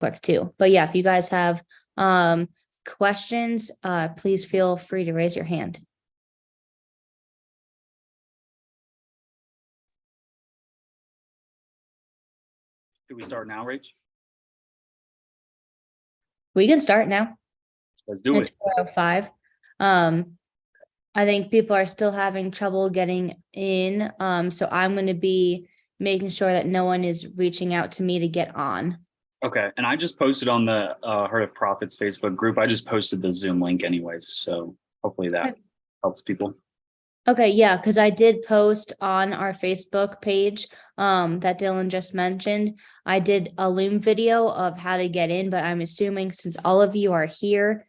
quick too. But yeah, if you guys have questions, please feel free to raise your hand. Do we start now, Rach? We can start now. Let's do it. 4:05. I think people are still having trouble getting in. So I'm going to be making sure that no one is reaching out to me to get on. Okay. And I just posted on the Heart of Profits Facebook group. I just posted the Zoom link anyways. So hopefully that helps people. Okay, yeah, because I did post on our Facebook page that Dylan just mentioned. I did a Loom video of how to get in, but I'm assuming since all of you are here,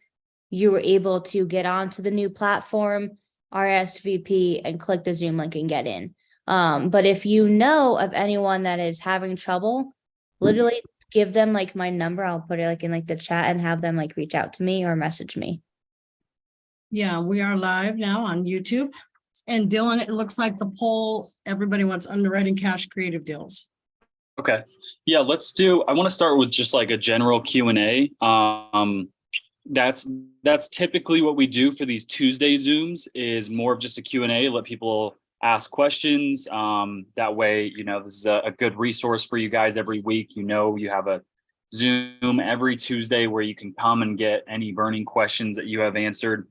you were able to get onto the new platform, RSVP, and click the Zoom link and get in. But if you know of anyone that is having trouble, literally give them like my number. I'll put it like in like the chat and have them like reach out to me or message me. Yeah, we are live now on YouTube. And Dylan, it looks like the poll, everybody wants underwriting cash creative deals. Okay. Yeah, let's do, I want to start with just like a general Q&A. That's typically what we do for these Tuesday Zooms, is more of just a Q&A, let people ask questions. That way, this is a good resource for you guys every week. You have a Zoom every Tuesday where you can come and get any burning questions that you have answered.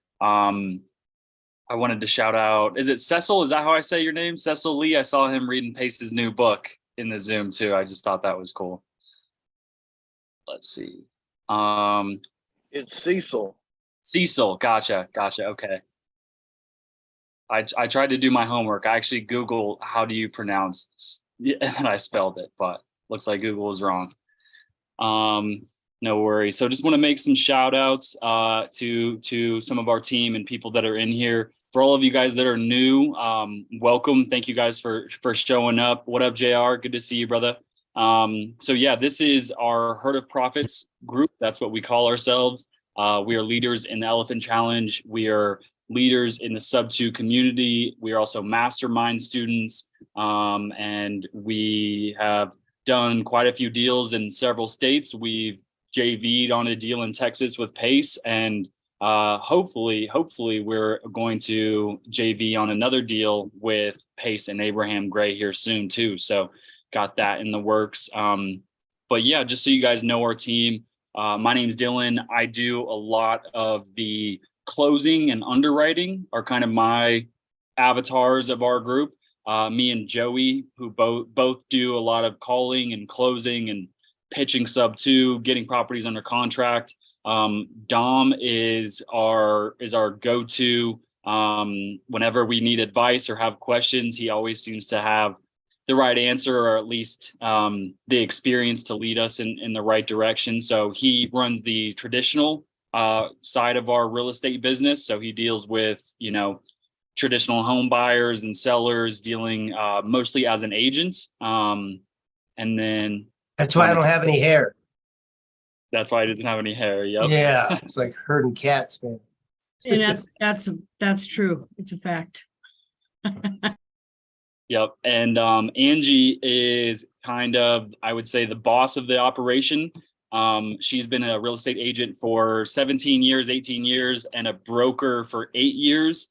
I wanted to shout out, is it Cecil? Is that how I say your name? Cecil Lee. I saw him read and paste his new book in the Zoom too. I just thought that was cool. Let's see. It's Cecil. Cecil. Gotcha. Okay. I tried to do my homework. I actually Googled how do you pronounce this? Yeah, and I spelled it, but looks like Google was wrong. No worries. So just want to make some shout outs to some of our team and people that are in here. For all of you guys that are new, welcome. Thank you guys for showing up. What up, JR? Good to see you, brother. So yeah, this is our Heart of Profits group. That's what we call ourselves. We are leaders in the Elephant Challenge. We are leaders in the Sub-2 community. We are also mastermind students. And we have done quite a few deals in several states. We've JV'd on a deal in Texas with Pace, and hopefully we're going to JV on another deal with Pace and Abraham Gray here soon too. So got that in the works. But yeah, just so you guys know our team, my name's Dylan. I do a lot of the closing and underwriting are kind of my avatars of our group. Me and Joey, who both do a lot of calling and closing and pitching Sub-2, getting properties under contract. Dom is our go-to whenever we need advice or have questions. He always seems to have the right answer, or at least the experience to lead us in the right direction. So he runs the traditional side of our real estate business. So he deals with, traditional home buyers and sellers, dealing mostly as an agent. And then that's why I don't have any hair. That's why he doesn't have any hair. Yep. Yeah, it's like herding cats, man. And that's true. It's a fact. Yep. And Angie is kind of, I would say, the boss of the operation. She's been a real estate agent for 17 years, 18 years, and a broker for 8 years.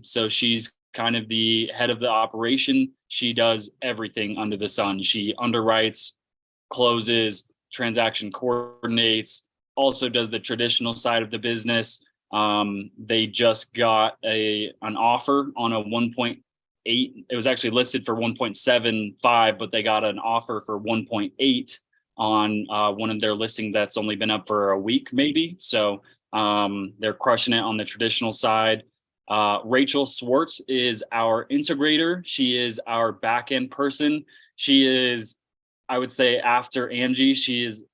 So she's kind of the head of the operation. She does everything under the sun. She underwrites, closes, transaction coordinates, also does the traditional side of the business. They just got an offer on a 1.8. It was actually listed for 1.75, but they got an offer for 1.8 on one of their listings that's only been up for a week, maybe. So they're crushing it on the traditional side. Rachel Swartz is our integrator. She is our back-end person. She is, I would say, after Angie, she is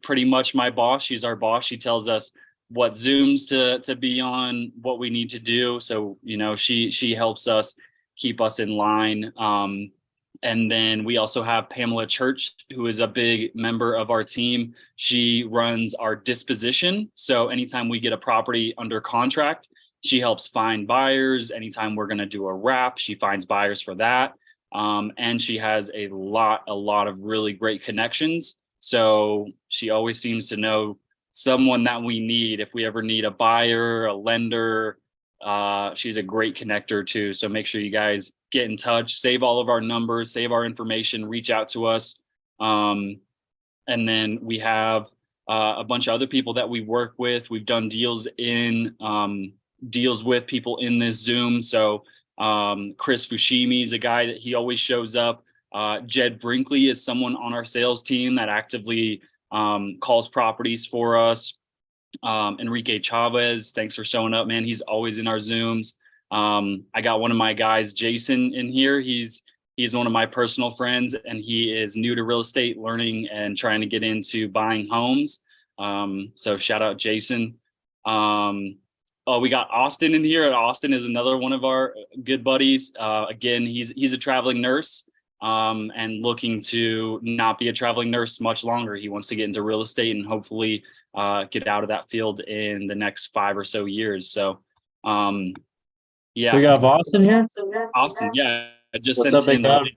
pretty much my boss. She's our boss. She tells us what Zooms to be on, what we need to do. So, she helps us keep us in line. And then we also have Pamela Church, who is a big member of our team. She runs our disposition. So anytime we get a property under contract, she helps find buyers. Anytime we're going to do a wrap, she finds buyers for that. And she has a lot of really great connections So she always seems to know someone that we need if we ever need a buyer, a lender. She's a great connector too. So make sure you guys get in touch, save all of our numbers, save our information, reach out to us. And then we have a bunch of other people that we work with. We've done deals with people in this Zoom. So Chris Fushimi is a guy that he always shows up. Jed Brinkley is someone on our sales team that actively calls properties for us. Enrique Chavez, thanks for showing up, man. He's always in our Zooms. I got one of my guys, Jason, in here. He's one of my personal friends, and he is new to real estate, learning and trying to get into buying homes. So shout out Jason. Oh, we got Austin in here. Austin is another one of our good buddies. Again, he's a traveling nurse and looking to not be a traveling nurse much longer. He wants to get into real estate and hopefully get out of that field in the next 5 or so years. So, yeah. We got Austin here. Austin, yeah. I just What's sent up, big him the dog? link.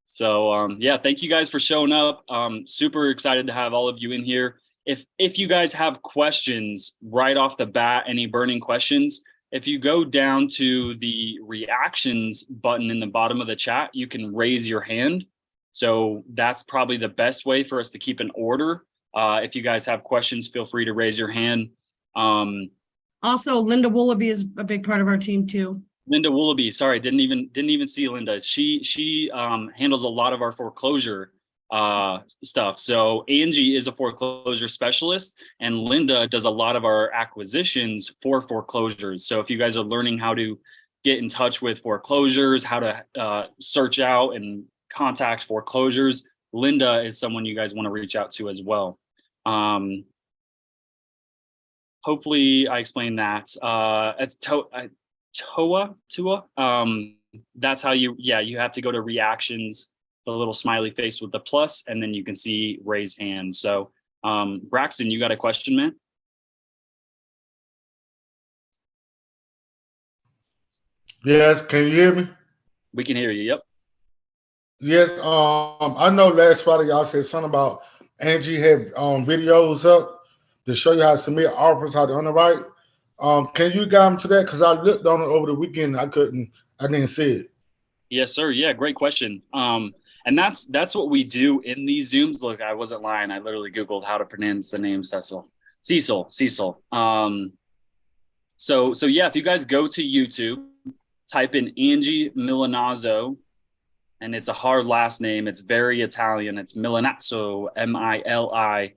So, yeah, thank you guys for showing up. Super excited to have all of you in here. If you guys have questions right off the bat, any burning questions, if you go down to the reactions button in the bottom of the chat, you can raise your hand. So that's probably the best way for us to keep an order. If you guys have questions, feel free to raise your hand. Also, Linda Willoughby is a big part of our team too. Linda Willoughby, sorry, didn't even see Linda. She handles a lot of our foreclosure stuff. So Angie is a foreclosure specialist, and Linda does a lot of our acquisitions for foreclosures. So if you guys are learning how to get in touch with foreclosures, how to search out and contact foreclosures, Linda is someone you guys want to reach out to as well. Hopefully I explained that. It's Tua. That's how you have to go to reactions, the little smiley face with the plus, and then you can see raise hand. So Braxton, you got a question, man? Yes, can you hear me? We can hear you. Yep. Yes, I know last Friday y'all said something about Angie had videos up to show you how to submit offers, how to underwrite. Can you guide me to that? Because I looked on it over the weekend, I didn't see it. Yes, sir. Yeah, great question. And that's what we do in these Zooms. Look, I wasn't lying. I literally Googled how to pronounce the name Cecil. Cecil. So yeah, if you guys go to YouTube, type in Angie Milanazzo, and it's a hard last name. It's very Italian. It's Milanazzo, Milazzo.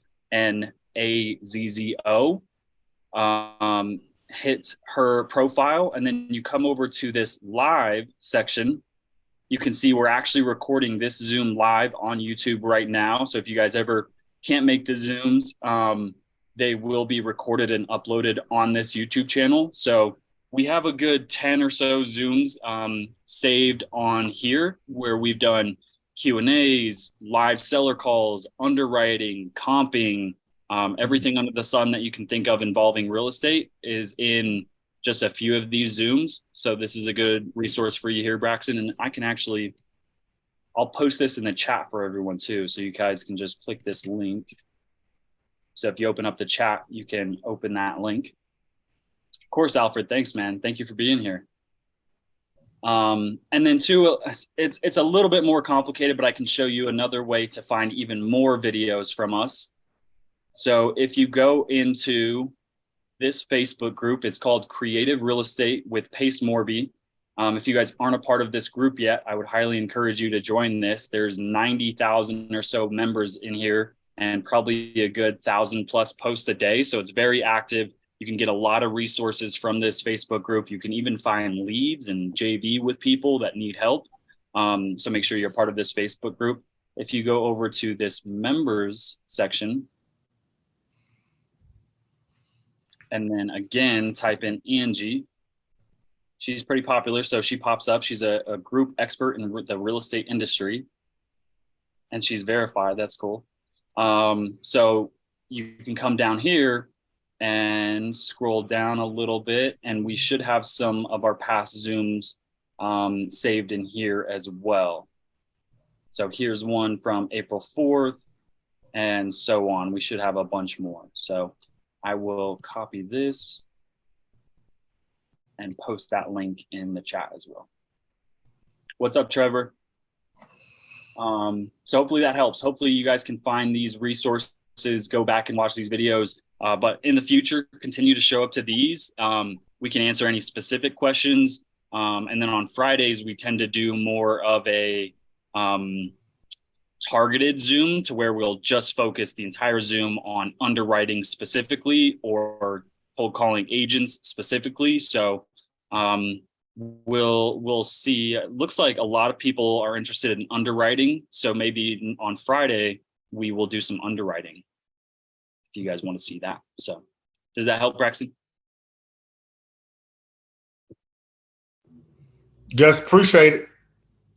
Hit her profile, and then you come over to this live section. You can see we're actually recording this Zoom live on YouTube right now. So if you guys ever can't make the Zooms, they will be recorded and uploaded on this YouTube channel. So we have a good 10 or so Zooms saved on here where we've done Q&As, live seller calls, underwriting, comping, everything under the sun that you can think of involving real estate is in just a few of these Zooms. So this is a good resource for you here, Braxton. And I'll post this in the chat for everyone too. So you guys can just click this link. So if you open up the chat, you can open that link. Of course, Alfred, thanks, man. Thank you for being here. And then two, it's a little bit more complicated, but I can show you another way to find even more videos from us. So if you go into this Facebook group, it's called Creative Real Estate with Pace Morby. If you guys aren't a part of this group yet, I would highly encourage you to join this. There's 90,000 or so members in here and probably a good 1,000+ posts a day. So it's very active. You can get a lot of resources from this Facebook group. You can even find leads and JV with people that need help. So make sure you're part of this Facebook group. If you go over to this members section, and then again, type in Angie. She's pretty popular, so she pops up. She's a group expert in the real estate industry, and she's verified. That's cool. So you can come down here and scroll down a little bit, and we should have some of our past Zooms saved in here as well. So here's one from April 4th and so on. We should have a bunch more. So I will copy this and post that link in the chat as well. What's up, Trevor? So hopefully that helps. Hopefully you guys can find these resources, go back and watch these videos. But in the future, continue to show up to these. We can answer any specific questions. And then on Fridays, we tend to do more of a targeted Zoom to where we'll just focus the entire Zoom on underwriting specifically or cold calling agents specifically. So we'll see. It looks like a lot of people are interested in underwriting. So maybe on Friday, we will do some underwriting if you guys want to see that. So does that help, Braxton? Yes, appreciate it.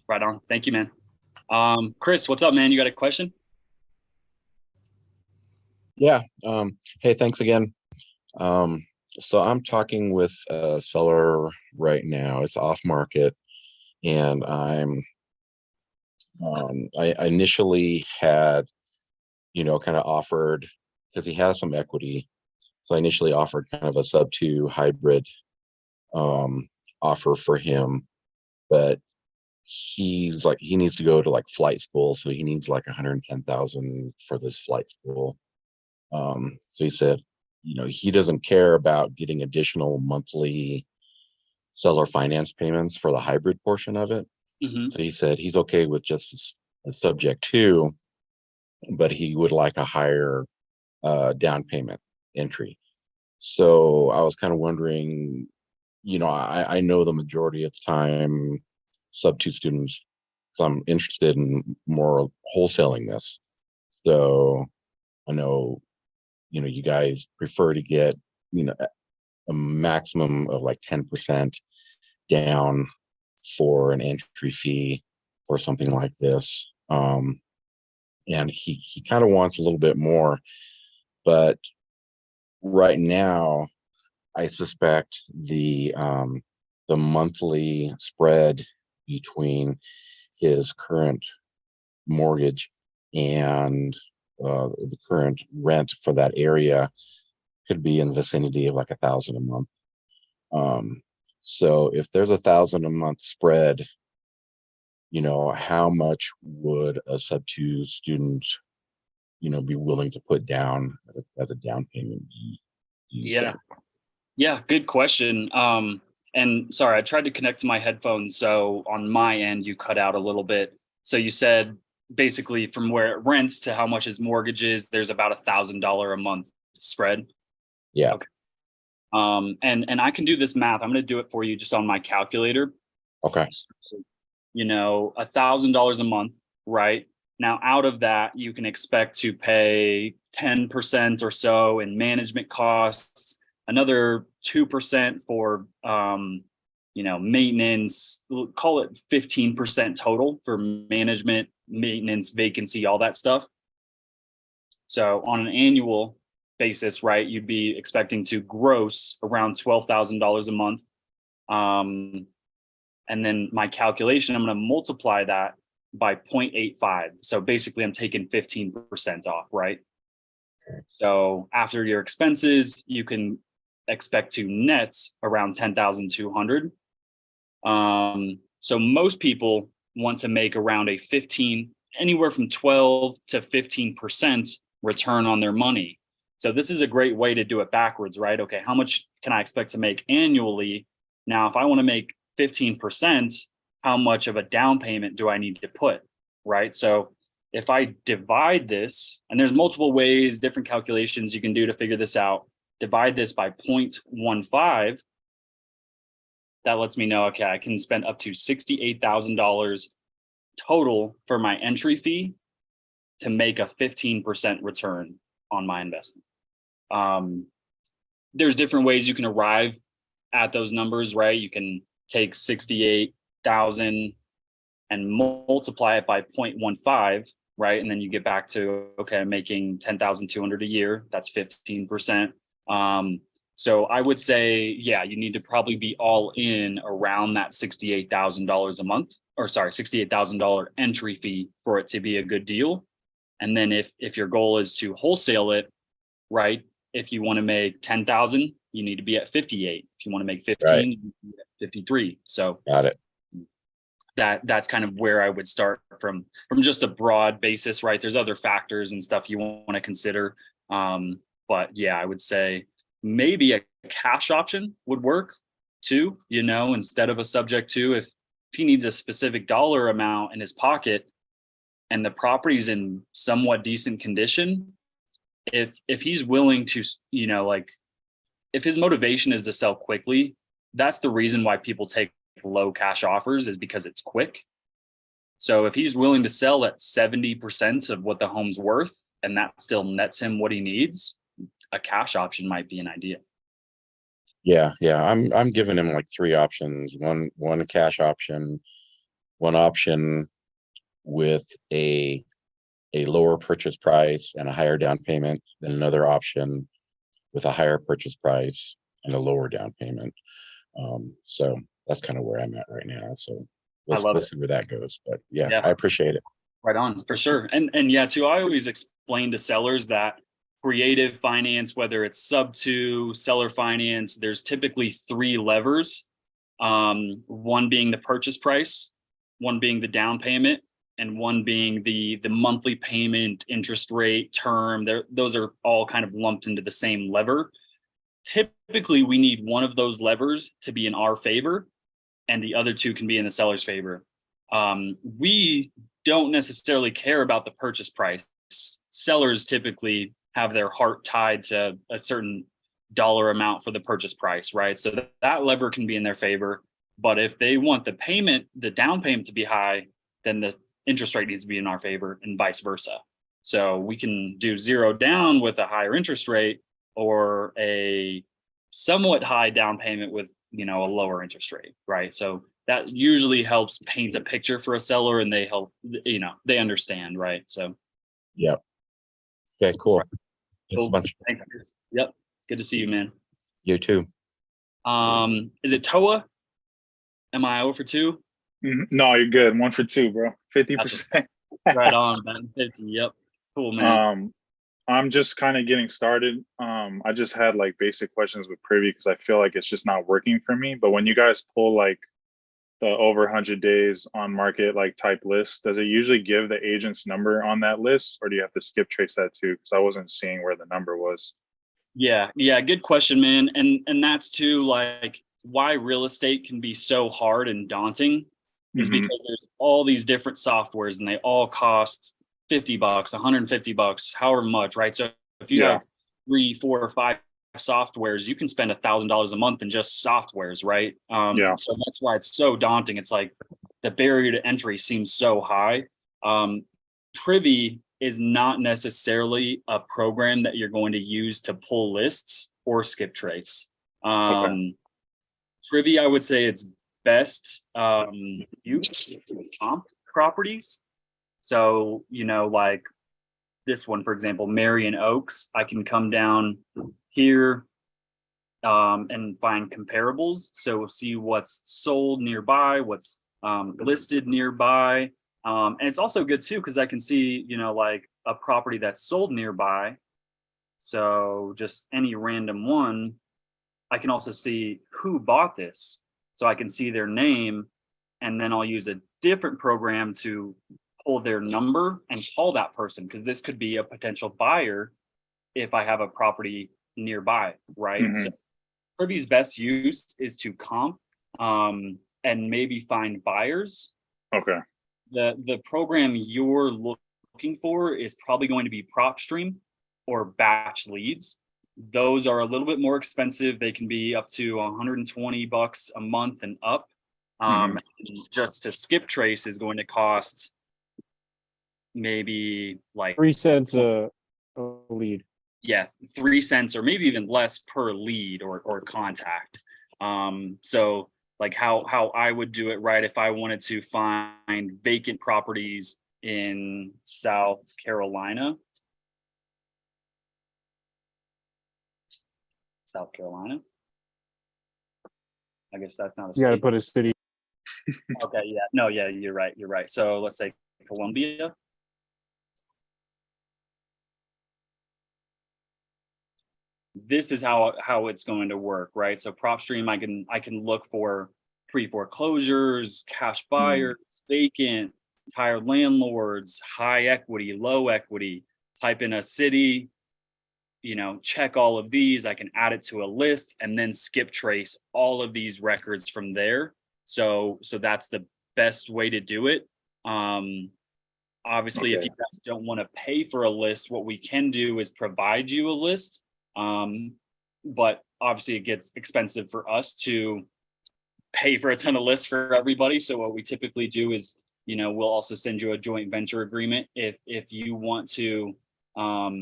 Right on. Thank you, man. Chris, what's up, man? You got a question? Yeah. Hey, thanks again. So I'm talking with a seller right now. It's off market, and I initially had, kind of offered, because he has some equity. So I initially offered kind of a sub-2 hybrid offer for him, but he's like, he needs to go to like flight school, so he needs like 110,000 for this flight school. So he said, he doesn't care about getting additional monthly seller finance payments for the hybrid portion of it. Mm-hmm. So he said he's okay with just a subject to, but he would like a higher down payment entry. So I was kind of wondering, I know the majority of the time sub-2 students, so I'm interested in more wholesaling this. So I know, you guys prefer to get, a maximum of like 10% down for an entry fee or something like this. And he kind of wants a little bit more, but right now I suspect the monthly spread between his current mortgage and the current rent for that area could be in the vicinity of like $1,000 a month. So if there's $1,000 a month spread, how much would a sub-2 student, be willing to put down as a down payment? Yeah, good question. And sorry, I tried to connect to my headphones. So on my end, you cut out a little bit. So you said basically from where it rents to how much his mortgage is, there's about $1,000 a month spread. Yeah. Okay. And I can do this math. I'm going to do it for you just on my calculator. Okay. So, $1,000 a month, right? Now, out of that, you can expect to pay 10% or so in management costs, another 2% for, maintenance, we'll call it 15% total for management, maintenance, vacancy, all that stuff. So on an annual basis, right, you'd be expecting to gross around $12,000 a month. And then my calculation, I'm going to multiply that by 0.85. So basically I'm taking 15% off, right? So after your expenses, you can expect to net around 10,200. So most people want to make around a anywhere from 12 to 15% return on their money. So this is a great way to do it backwards, right? Okay, how much can I expect to make annually? Now, if I want to make 15%, how much of a down payment do I need to put, right? So if I divide this, and there's multiple ways, different calculations you can do to figure this out, divide this by 0.15, that lets me know, okay, I can spend up to $68,000 total for my entry fee to make a 15% return on my investment. There's different ways you can arrive at those numbers, right? You can take 68,000 and multiply it by 0.15, right? And then you get back to, okay, I'm making 10,200 a year. That's 15%. So I would say, yeah, you need to probably be all in around that $68,000 a month or sorry, $68,000 entry fee for it to be a good deal. And then if your goal is to wholesale it, right? If you want to make 10,000, you need to be at 58. If you want to make 15, Right. you need to be at 53. So Got it. that's kind of where I would start from just a broad basis, right? There's other factors and stuff you want to consider. But yeah, I would say maybe a cash option would work too, instead of a subject to. If he needs a specific dollar amount in his pocket and the property's in somewhat decent condition, if he's willing to, like, if his motivation is to sell quickly, that's the reason why people take low cash offers, is because it's quick. So if he's willing to sell at 70% of what the home's worth and that still nets him what he needs, a cash option might be an idea. Yeah. I'm giving him like 3 options. One cash option, one option with a lower purchase price and a higher down payment, then another option with a higher purchase price and a lower down payment. So that's kind of where I'm at right now. So we'll see where that goes. But yeah, I appreciate it. Right on, for sure. And yeah, too, I always explain to sellers that creative finance, whether it's sub to seller finance, there's typically 3 levers. One being the purchase price, one being the down payment, and one being the monthly payment, interest rate, term. Those are all kind of lumped into the same lever. Typically, we need one of those levers to be in our favor, and the other 2 can be in the seller's favor. We don't necessarily care about the purchase price. Sellers typically have their heart tied to a certain dollar amount for the purchase price, right? So that lever can be in their favor. But if they want the down payment to be high, then the interest rate needs to be in our favor, and vice versa. So we can do 0 down with a higher interest rate, or a somewhat high down payment with, a lower interest rate, right? So that usually helps paint a picture for a seller, and they help, they understand, right? So. Yeah. Okay, cool. Thanks a bunch. Thank you. Yep. Good to see you, man. You too. Is it Toa? Am I 0 for 2? No, you're good. 1 for 2, bro. 50%. Right on, man. 50. Yep. Cool, man. I'm just kind of getting started. I just had like basic questions with Privy because I feel like it's just not working for me. But when you guys pull like the over 100 days on market like type list, does it usually give the agent's number on that list, or do you have to skip trace that too? Because I wasn't seeing where the number was. Yeah, good question, man. And that's too, like, why real estate can be so hard and daunting is because there's all these different softwares, and they all cost $50, $150, however much, right? So if you have 3, 4, or 5 softwares, you can spend $1,000 a month in just softwares, right? So that's why it's so daunting. It's like the barrier to entry seems so high. Privy is not necessarily a program that you're going to use to pull lists or skip trace. Privy, I would say it's best used to comp properties. So, like this one, for example, Marion Oaks, I can come down here and find comparables. So we'll see what's sold nearby, what's listed nearby. And it's also good too, because I can see, like a property that's sold nearby. So just any random one, I can also see who bought this. So I can see their name, and then I'll use a different program to pull their number and call that person, because this could be a potential buyer if I have a property nearby, right? So Privy's best use is to comp and maybe find buyers. Okay. The program you're looking for is probably going to be PropStream or Batch Leads. Those are a little bit more expensive. They can be up to $120 a month and up. Just to skip trace is going to cost maybe like 3 cents a lead. Yeah, 3 cents or maybe even less per lead or contact. So like how I would do it, right? If I wanted to find vacant properties in South Carolina. I guess that's not a You got to state. put a city. Okay, yeah, no, yeah, you're right. So let's say Colombia. This is how it's going to work, right? So PropStream, I can look for pre-foreclosures, cash buyers, vacant, tired landlords, high equity, low equity, type in a city, check all of these. I can add it to a list and then skip trace all of these records from there. So that's the best way to do it. Obviously, if Okay. you guys don't want to pay for a list, what we can do is provide you a list. But obviously it gets expensive for us to pay for a ton of lists for everybody. So what we typically do is, we'll also send you a joint venture agreement if you want to, let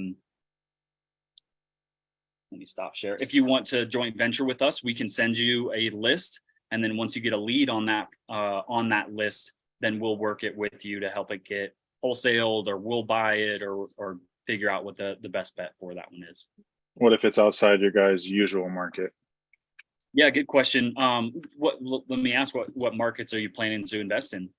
me stop share. If you want to joint venture with us, we can send you a list. And then once you get a lead on that list, then we'll work it with you to help it get wholesaled, or we'll buy it, or figure out what the best bet for that one is. What if it's outside your guys' usual market? Yeah, good question. Let me ask, what markets are you planning to invest in?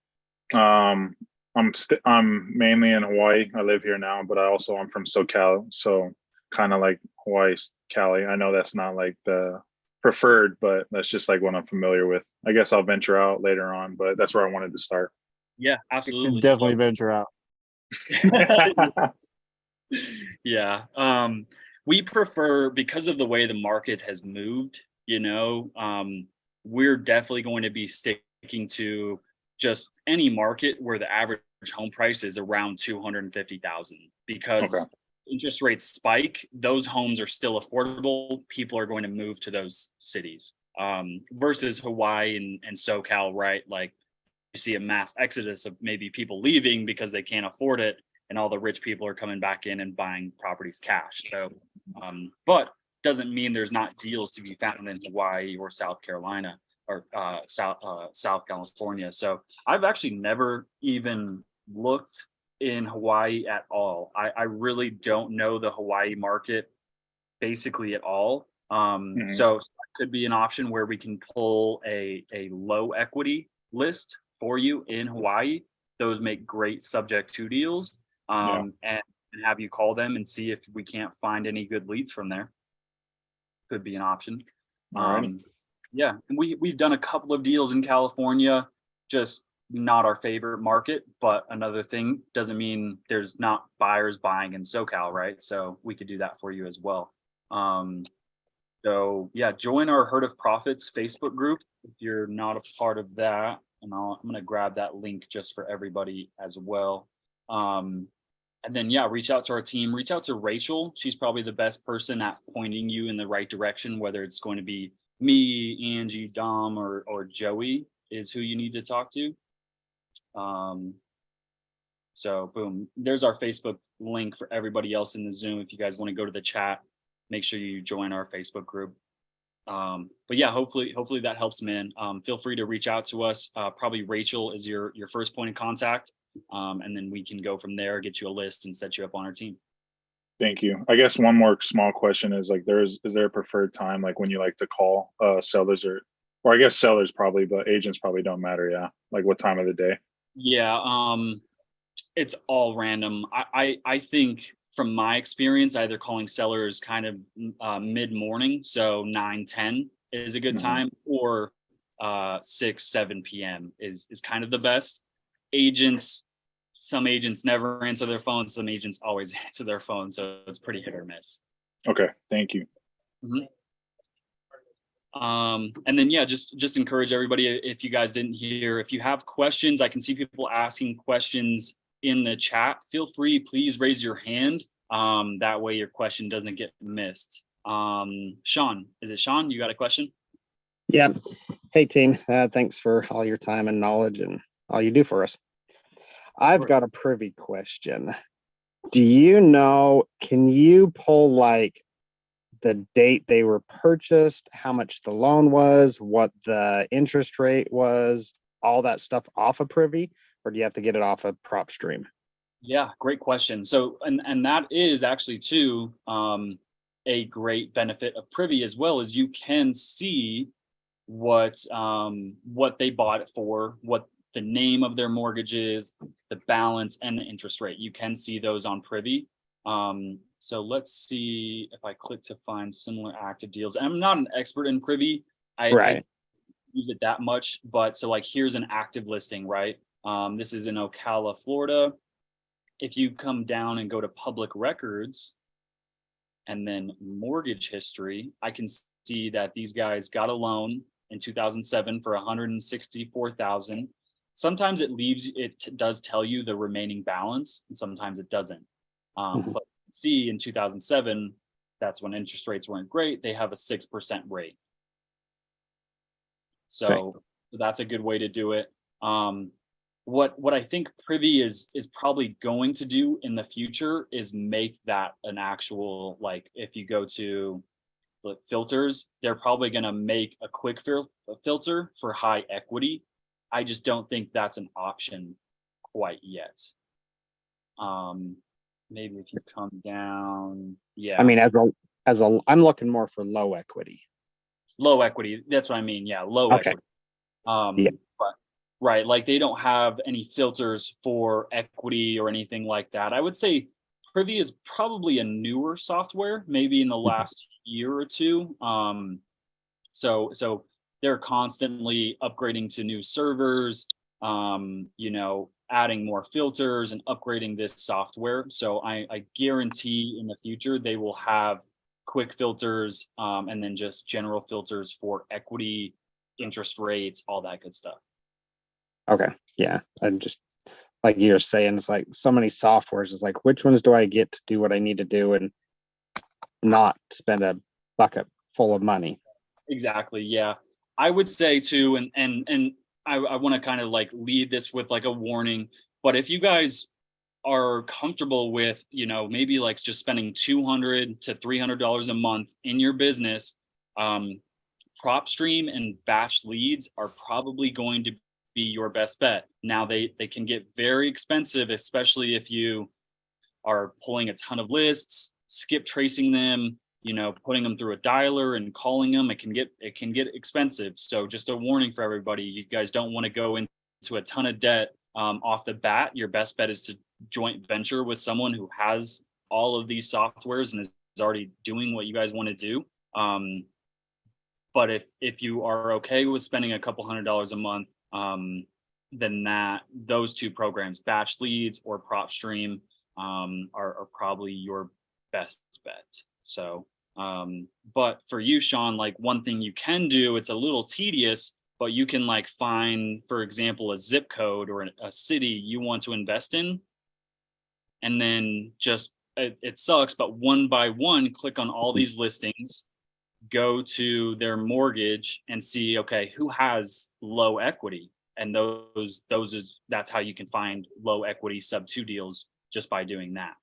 I'm mainly in Hawaii. I live here now, but I'm from SoCal, so kind of like Hawaii, Cali. I know that's not like the preferred, but that's just like what I'm familiar with. I guess I'll venture out later on, but that's where I wanted to start. Yeah, absolutely. Definitely venture out. Yeah. We prefer, because of the way the market has moved, we're definitely going to be sticking to just any market where the average home price is around 250,000, because Okay. interest rates spike, those homes are still affordable. People are going to move to those cities, versus Hawaii and SoCal, right? Like, you see a mass exodus of maybe people leaving because they can't afford it, and all the rich people are coming back in and buying properties cash. So, but doesn't mean there's not deals to be found in Hawaii or South Carolina, or South California. So I've actually never even looked in Hawaii at all. I really don't know the Hawaii market basically at all. So that could be an option where we can pull a low equity list for you in Hawaii. Those make great subject to deals, and have you call them and see if we can't find any good leads from there. Could be an option. Yeah, and we've done a couple of deals in California, just not our favorite market. But another thing doesn't mean there's not buyers buying in SoCal, right? So we could do that for you as well. So yeah, join our Herd of Profits Facebook group if you're not a part of that. And I'm going to grab that link just for everybody as well. And then, yeah, reach out to our team, reach out to Rachel. She's probably the best person at pointing you in the right direction, whether it's going to be me, Angie, Dom, or Joey is who you need to talk to. So boom, there's our Facebook link for everybody else in the Zoom. If you guys want to go to the chat, make sure you join our Facebook group. But yeah, hopefully that helps, man. Feel free to reach out to us. Probably Rachel is your first point of contact. And then we can go from there, get you a list and set you up on our team. Thank you. I guess one more small question is like, is there a preferred time, like when you like to call sellers, or I guess sellers probably, but agents probably don't matter. Yeah. Like what time of the day? Yeah. It's all random. I think from my experience, either calling sellers kind of mid-morning, so 9-10 is a good time, or 6-7 p.m. is kind of the best. Some agents never answer their phones, some agents always answer their phone, so it's pretty hit or miss. Okay, thank you. And then yeah, just encourage everybody, if you guys didn't hear, if you have questions, I can see people asking questions in the chat. Feel free, please raise your hand. That way your question doesn't get missed. Sean, is it Sean? You got a question? Yeah. Hey team, thanks for all your time and knowledge and all you do for us. I've got a Privy question. Do you know, can you pull like the date they were purchased, how much the loan was, what the interest rate was, all that stuff off of Privy, or do you have to get it off of PropStream? Yeah, great question. So, and that is actually too, a great benefit of Privy, as well as you can see what they bought it for, what the name of their mortgage is, the balance, and the interest rate. You can see those on Privy. So let's see if I click to find similar active deals. I'm not an expert in Privy. I use it that much, but so like here's an active listing, right? This is in Ocala, Florida. If you come down and go to public records and then mortgage history, I can see that these guys got a loan in 2007 for 164,000. Sometimes it does tell you the remaining balance, and sometimes it doesn't. But see, in 2007, that's when interest rates weren't great. They have a 6% rate. So that's a good way to do it. What I think Privy is probably going to do in the future is make that an actual, like, if you go to the filters, they're probably going to make a quick filter for high equity. I just don't think that's an option quite yet. Maybe if you come down, yeah. I mean, I'm looking more for low equity. Low equity, that's what I mean. Yeah, low equity. But right, like they don't have any filters for equity or anything like that. I would say Privy is probably a newer software, maybe in the last year or two. So they're constantly upgrading to new servers, adding more filters and upgrading this software. So I guarantee in the future they will have quick filters, and then just general filters for equity, interest rates, all that good stuff. Okay. Yeah. And just like you're saying, it's like so many softwares. It's like, which ones do I get to do what I need to do and not spend a bucket full of money? Exactly. Yeah. I would say too, and I want to kind of like lead this with like a warning, but if you guys are comfortable with, maybe like just spending $200 to $300 a month in your business, PropStream and batch leads are probably going to be your best bet. Now they can get very expensive, especially if you are pulling a ton of lists, skip tracing them, putting them through a dialer and calling them. It can get expensive. So just a warning for everybody, you guys don't want to go into a ton of debt off the bat. Your best bet is to joint venture with someone who has all of these softwares and is already doing what you guys want to do. But if you are okay with spending a couple $100 a month, then those two programs, Batch Leads or PropStream, are probably your best bet. So, but for you, Sean, like one thing you can do, it's a little tedious, but you can like find, for example, a zip code or a city you want to invest in. And then just, it sucks, but one by one, click on all these listings, go to their mortgage and see, okay, who has low equity? And that's how you can find low equity sub 2 deals, just by doing that.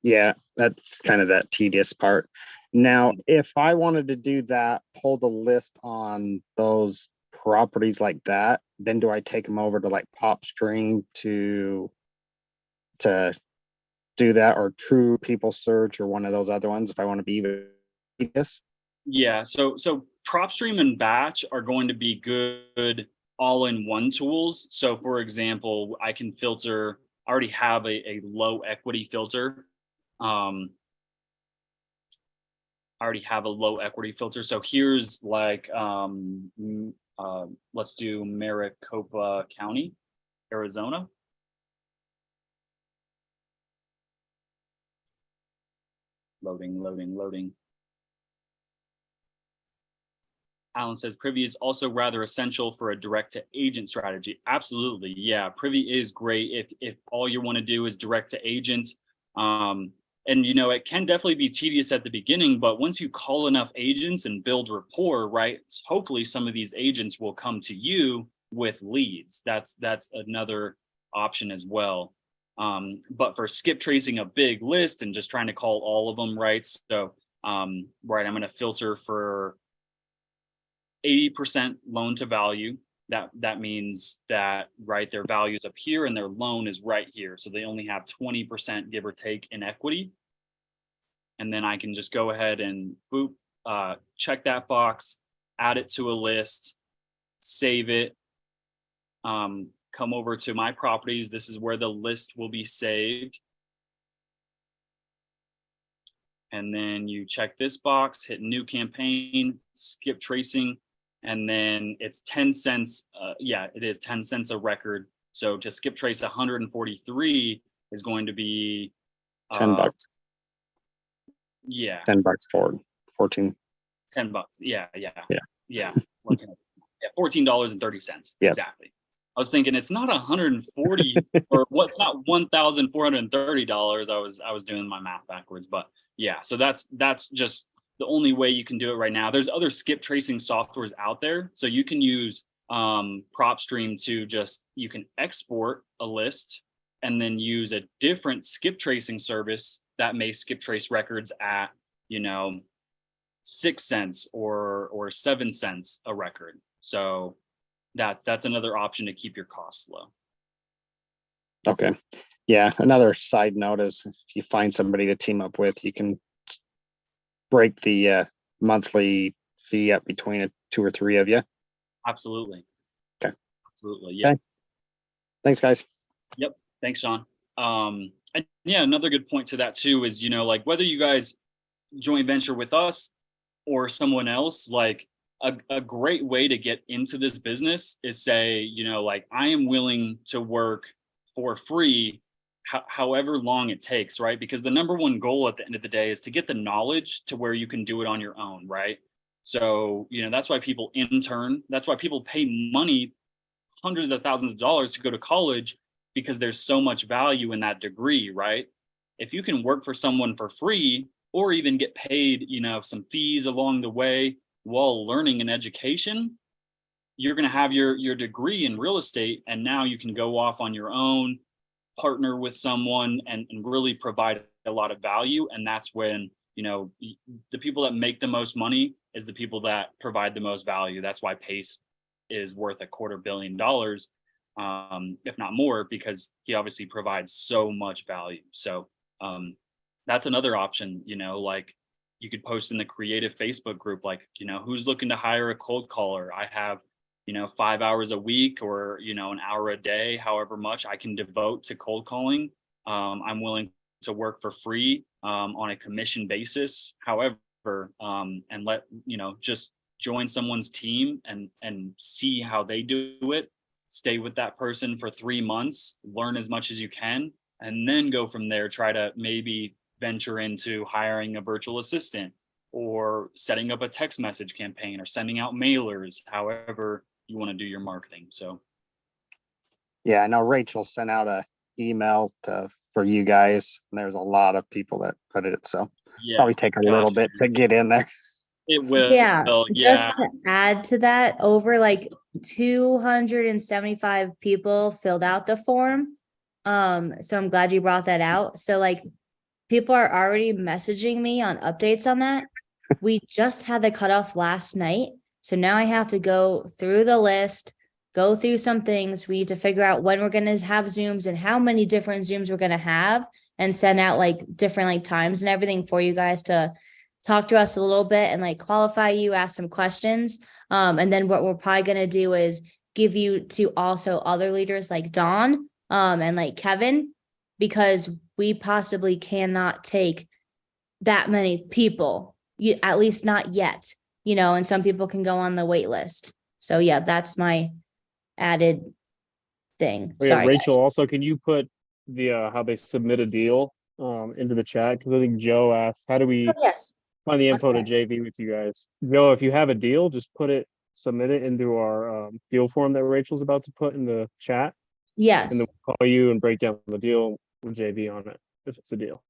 Yeah, that's kind of that tedious part. Now, if I wanted to do that, pull the list on those properties like that, then do I take them over to like PropStream to do that, or True People Search, or one of those other ones if I want to be even tedious? Yeah, so PropStream and Batch are going to be good all-in-one tools. So for example, I can filter, I already have a low equity filter. I already have a low equity filter. So here's like, let's do Maricopa County, Arizona. Loading. Alan says Privy is also rather essential for a direct to agent strategy. Absolutely. Yeah. Privy is great if all you want to do is direct to agent. And it can definitely be tedious at the beginning, but once you call enough agents and build rapport, right, hopefully some of these agents will come to you with leads. That's another option as well. But for skip tracing a big list and just trying to call all of them, right? So, right, I'm going to filter for 80% loan to value. That means that, right, their value is up here and their loan is right here. So they only have 20%, give or take, in equity. And then I can just go ahead and boop, check that box. add it to a list, save it, come over to my properties. This is where the list will be saved. And then you check this box, hit new campaign, skip tracing, and then it's 10 cents. Yeah, it is 10 cents a record. So to skip trace 143 is going to be $10. Yeah. $10 for 14. $10. Yeah. Yeah. Yeah, $14.30. Yeah. Exactly. I was thinking it's not 140 or what's not $1,430. I was doing my math backwards, but yeah, so that's just the only way you can do it right now. There's other skip tracing softwares out there. So you can use PropStream to you can export a list and then use a different skip tracing service that may skip trace records at, 6 cents or 7 cents a record. So that's another option to keep your costs low. Okay. Yeah. Another side note is if you find somebody to team up with, you can break the monthly fee up between 2 or 3 of you. Absolutely. Okay. Absolutely. Yeah. Okay. Thanks, guys. Yep. Thanks, Sean. And yeah, another good point to that too is, like whether you guys joint venture with us or someone else, like a great way to get into this business is say, like I am willing to work for free, however long it takes, right? Because the number one goal at the end of the day is to get the knowledge to where you can do it on your own, right? So, that's why people intern. That's why people pay money, hundreds of thousands of dollars to go to college, because there's so much value in that degree, right? If you can work for someone for free or even get paid, some fees along the way while learning an education, you're going to have your degree in real estate. And now you can go off on your own, partner with someone and really provide a lot of value. And that's when, the people that make the most money is the people that provide the most value. That's why Pace is worth $250 million, if not more, because he obviously provides so much value. So that's another option, like you could post in the creative Facebook group, like, who's looking to hire a cold caller? I have, 5 hours a week or, an hour a day, however much I can devote to cold calling. I'm willing to work for free on a commission basis. However, and let, just join someone's team and see how they do it. Stay with that person for 3 months, learn as much as you can, and then go from there. Try to maybe venture into hiring a virtual assistant or setting up a text message campaign or sending out mailers, however you want to do your marketing. So yeah, I know Rachel sent out a email for you guys, and there's a lot of people that put it, so yeah, probably take a little bit to get in there. it will. Yeah, Yeah. just to add to that, over like 275 people filled out the form. So I'm glad you brought that out. So like people are already messaging me on updates on that. We just had the cutoff last night. So now I have to go through the list, go through some things. We need to figure out when we're going to have Zooms and how many different Zooms we're going to have, and send out like different like times and everything for you guys to talk to us a little bit and like qualify you, ask some questions. And then what we're probably going to do is give you to also other leaders like Dawn and like Kevin, because we possibly cannot take that many people, at least not yet, and some people can go on the wait list. So yeah, that's my added thing. Oh, yeah, Sorry, Rachel, guys. also, can you put the how they submit a deal into the chat? Because I think Joe asked, how do we Oh, yes. find the info to Okay. JV with you guys? Joe, if you have a deal, just submit it into our deal form that Rachel's about to put in the chat, Yes. and then we'll call you and break down the deal with JV on it if it's a deal.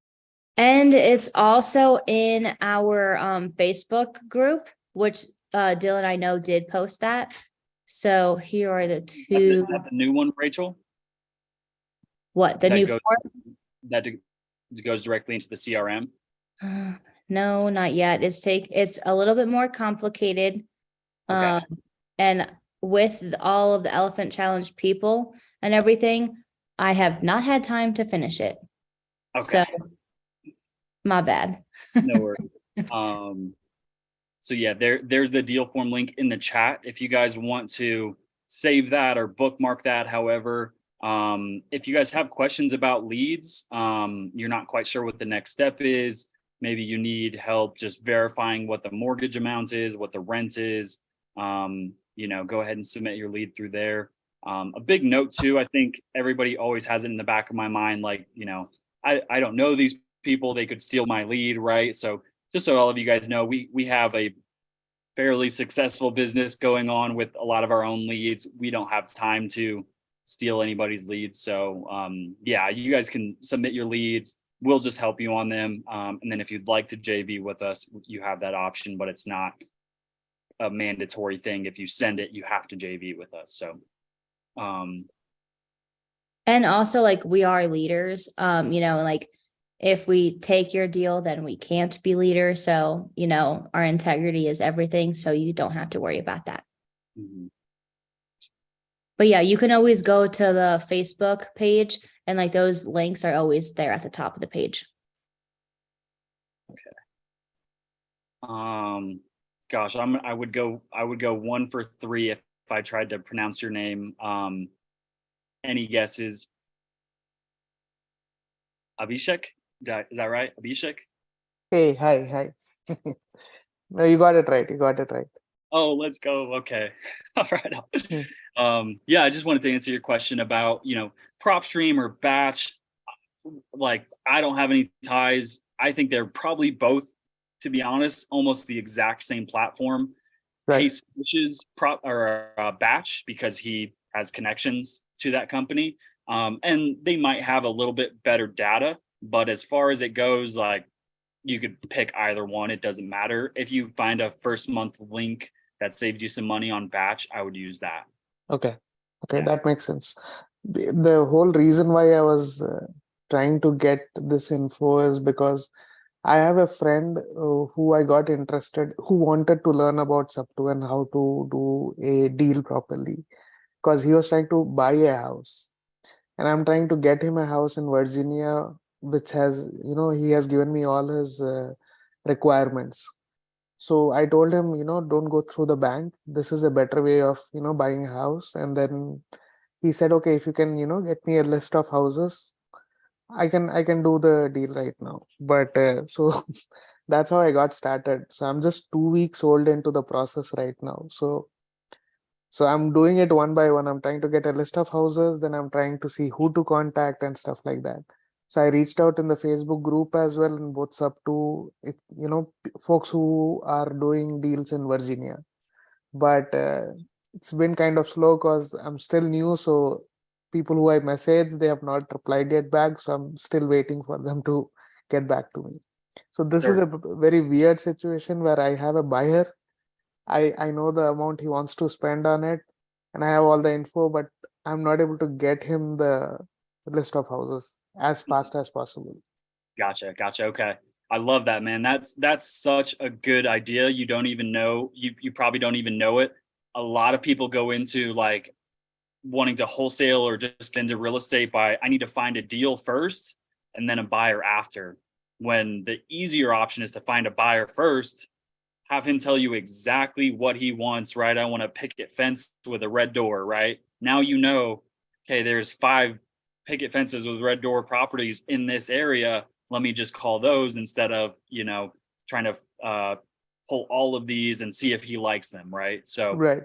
And it's also in our Facebook group, which Dylan, I know, did post that. So here are the two. Is that the new one, Rachel? What, the That new goes- form? That goes directly into the CRM. No, not yet. It's a little bit more complicated. Okay. And with all of the Elephant Challenge people and everything, I have not had time to finish it. Okay. So my bad. No worries. So yeah, there's the deal form link in the chat. If you guys want to save that or bookmark that, however, if you guys have questions about leads, you're not quite sure what the next step is, maybe you need help just verifying what the mortgage amount is, what the rent is, go ahead and submit your lead through there. A big note too, I think everybody always has it in the back of my mind, like, I don't know these people, they could steal my lead, right? So just so all of you guys know, we have a fairly successful business going on with a lot of our own leads. We don't have time to steal anybody's leads. So yeah, you guys can submit your leads. We'll just help you on them. And then if you'd like to JV with us, you have that option, but it's not a mandatory thing. If you send it, you have to JV with us. So And also, like, we are leaders, like, if we take your deal, then we can't be leaders. So, our integrity is everything. So you don't have to worry about that. mhm. But yeah, you can always go to the Facebook page, and like those links are always there at the top of the page. Gosh, I would go 1 for 3 if I tried to pronounce your name. Any guesses? Abhishek? Is that right? Abhishek? Hey, hi. No, you got it right. You got it right. Oh, let's go. Okay. All right. Hmm. Yeah, I just wanted to answer your question about, prop stream or batch. Like, I don't have any ties. I think they're probably both, to be honest, almost the exact same platform. Right. Pace wishes prop or batch because he has connections to that company. And they might have a little bit better data, but as far as it goes, like, you could pick either one. It doesn't matter. If you find a first month link that saves you some money on batch, I would use that. Okay. Yeah. That makes sense. The whole reason why I was trying to get this info is because I have a friend who I got interested, who wanted to learn about Sub2 and how to do a deal properly, because he was trying to buy a house. And I'm trying to get him a house in Virginia, which has, he has given me all his requirements. So I told him, don't go through the bank. This is a better way of, buying a house. And then he said, okay, if you can, get me a list of houses, I can do the deal right now. But so that's how I got started. So I'm just 2 weeks old into the process right now. So I'm doing it one by one. I'm trying to get a list of houses, then I'm trying to see who to contact and stuff like that. So I reached out in the Facebook group as well, and what's up to, if folks who are doing deals in Virginia. But it's been kind of slow because I'm still new. So people who I messaged, they have not replied yet back. So I'm still waiting for them to get back to me. So this is Sure. a very weird situation where I have a buyer. I know the amount he wants to spend on it, and I have all the info, but I'm not able to get him the list of houses as fast as possible. Gotcha. Okay. I love that, man. That's such a good idea. You don't even know, you probably don't even know it. A lot of people go into like wanting to wholesale or just into real estate by, I need to find a deal first and then a buyer after. When the easier option is to find a buyer first, have him tell you exactly what he wants, right? I want a picket fence with a red door, right? Now okay, there's 5 picket fences with red door properties in this area. Let me just call those instead of, trying to pull all of these and see if he likes them, right? So Right.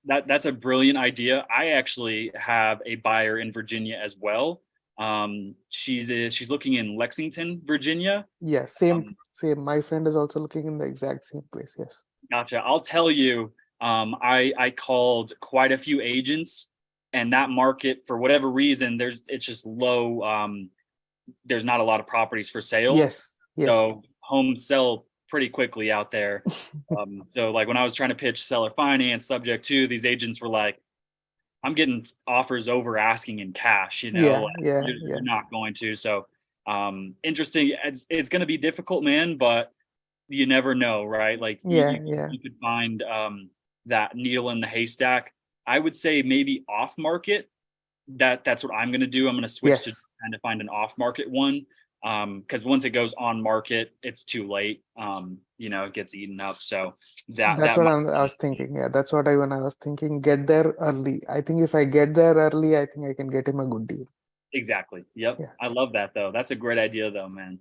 that's a brilliant idea. I actually have a buyer in Virginia as well. She's looking in Lexington, Virginia. Yeah, same. My friend is also looking in the exact same place. Yes. Gotcha. I'll tell you, I called quite a few agents, and that market, for whatever reason, it's just low. There's not a lot of properties for sale. Yes. So homes sell pretty quickly out there. So like when I was trying to pitch seller finance subject to, these agents were like, I'm getting offers over asking in cash, Yeah. You're not going to. So interesting. It's going to be difficult, man, but you never know, right? Like you could find that needle in the haystack. I would say maybe off market. That's what I'm going to do. I'm going to switch to kind of find an off market one. Because once it goes on market, it's too late. It gets eaten up. So That's what I was thinking. Yeah, that's what I was thinking. Get there early. I think if I get there early, I think I can get him a good deal. Exactly. Yep. Yeah. I love that though. That's a great idea though, man.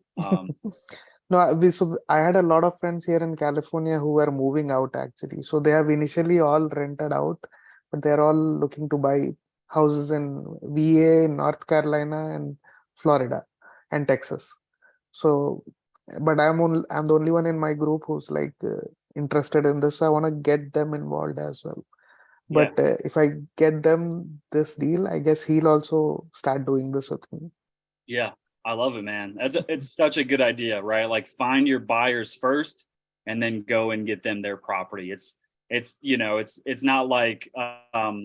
No, so I had a lot of friends here in California who were moving out actually. So they have initially all rented out, but they're all looking to buy houses in VA, North Carolina, and Florida and Texas. So, but I'm the only one in my group who's like interested in this. So I want to get them involved as well. But if I get them this deal, I guess he'll also start doing this with me. Yeah, I love it, man. It's such a good idea, right? Like find your buyers first and then go and get them their property. It's not like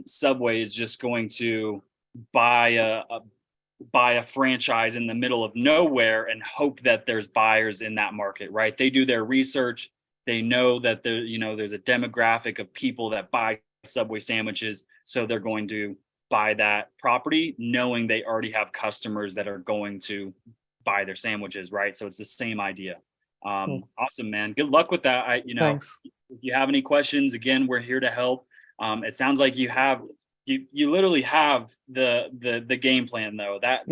Subway is just going to buy a franchise in the middle of nowhere and hope that there's buyers in that market, right? They do their research. They know that there's a demographic of people that buy Subway sandwiches, so they're going to buy that property knowing they already have customers that are going to buy their sandwiches, right? So it's the same idea. Awesome, man. Good luck with that. Thanks. If you have any questions, again, we're here to help. It sounds like you literally have the game plan though. That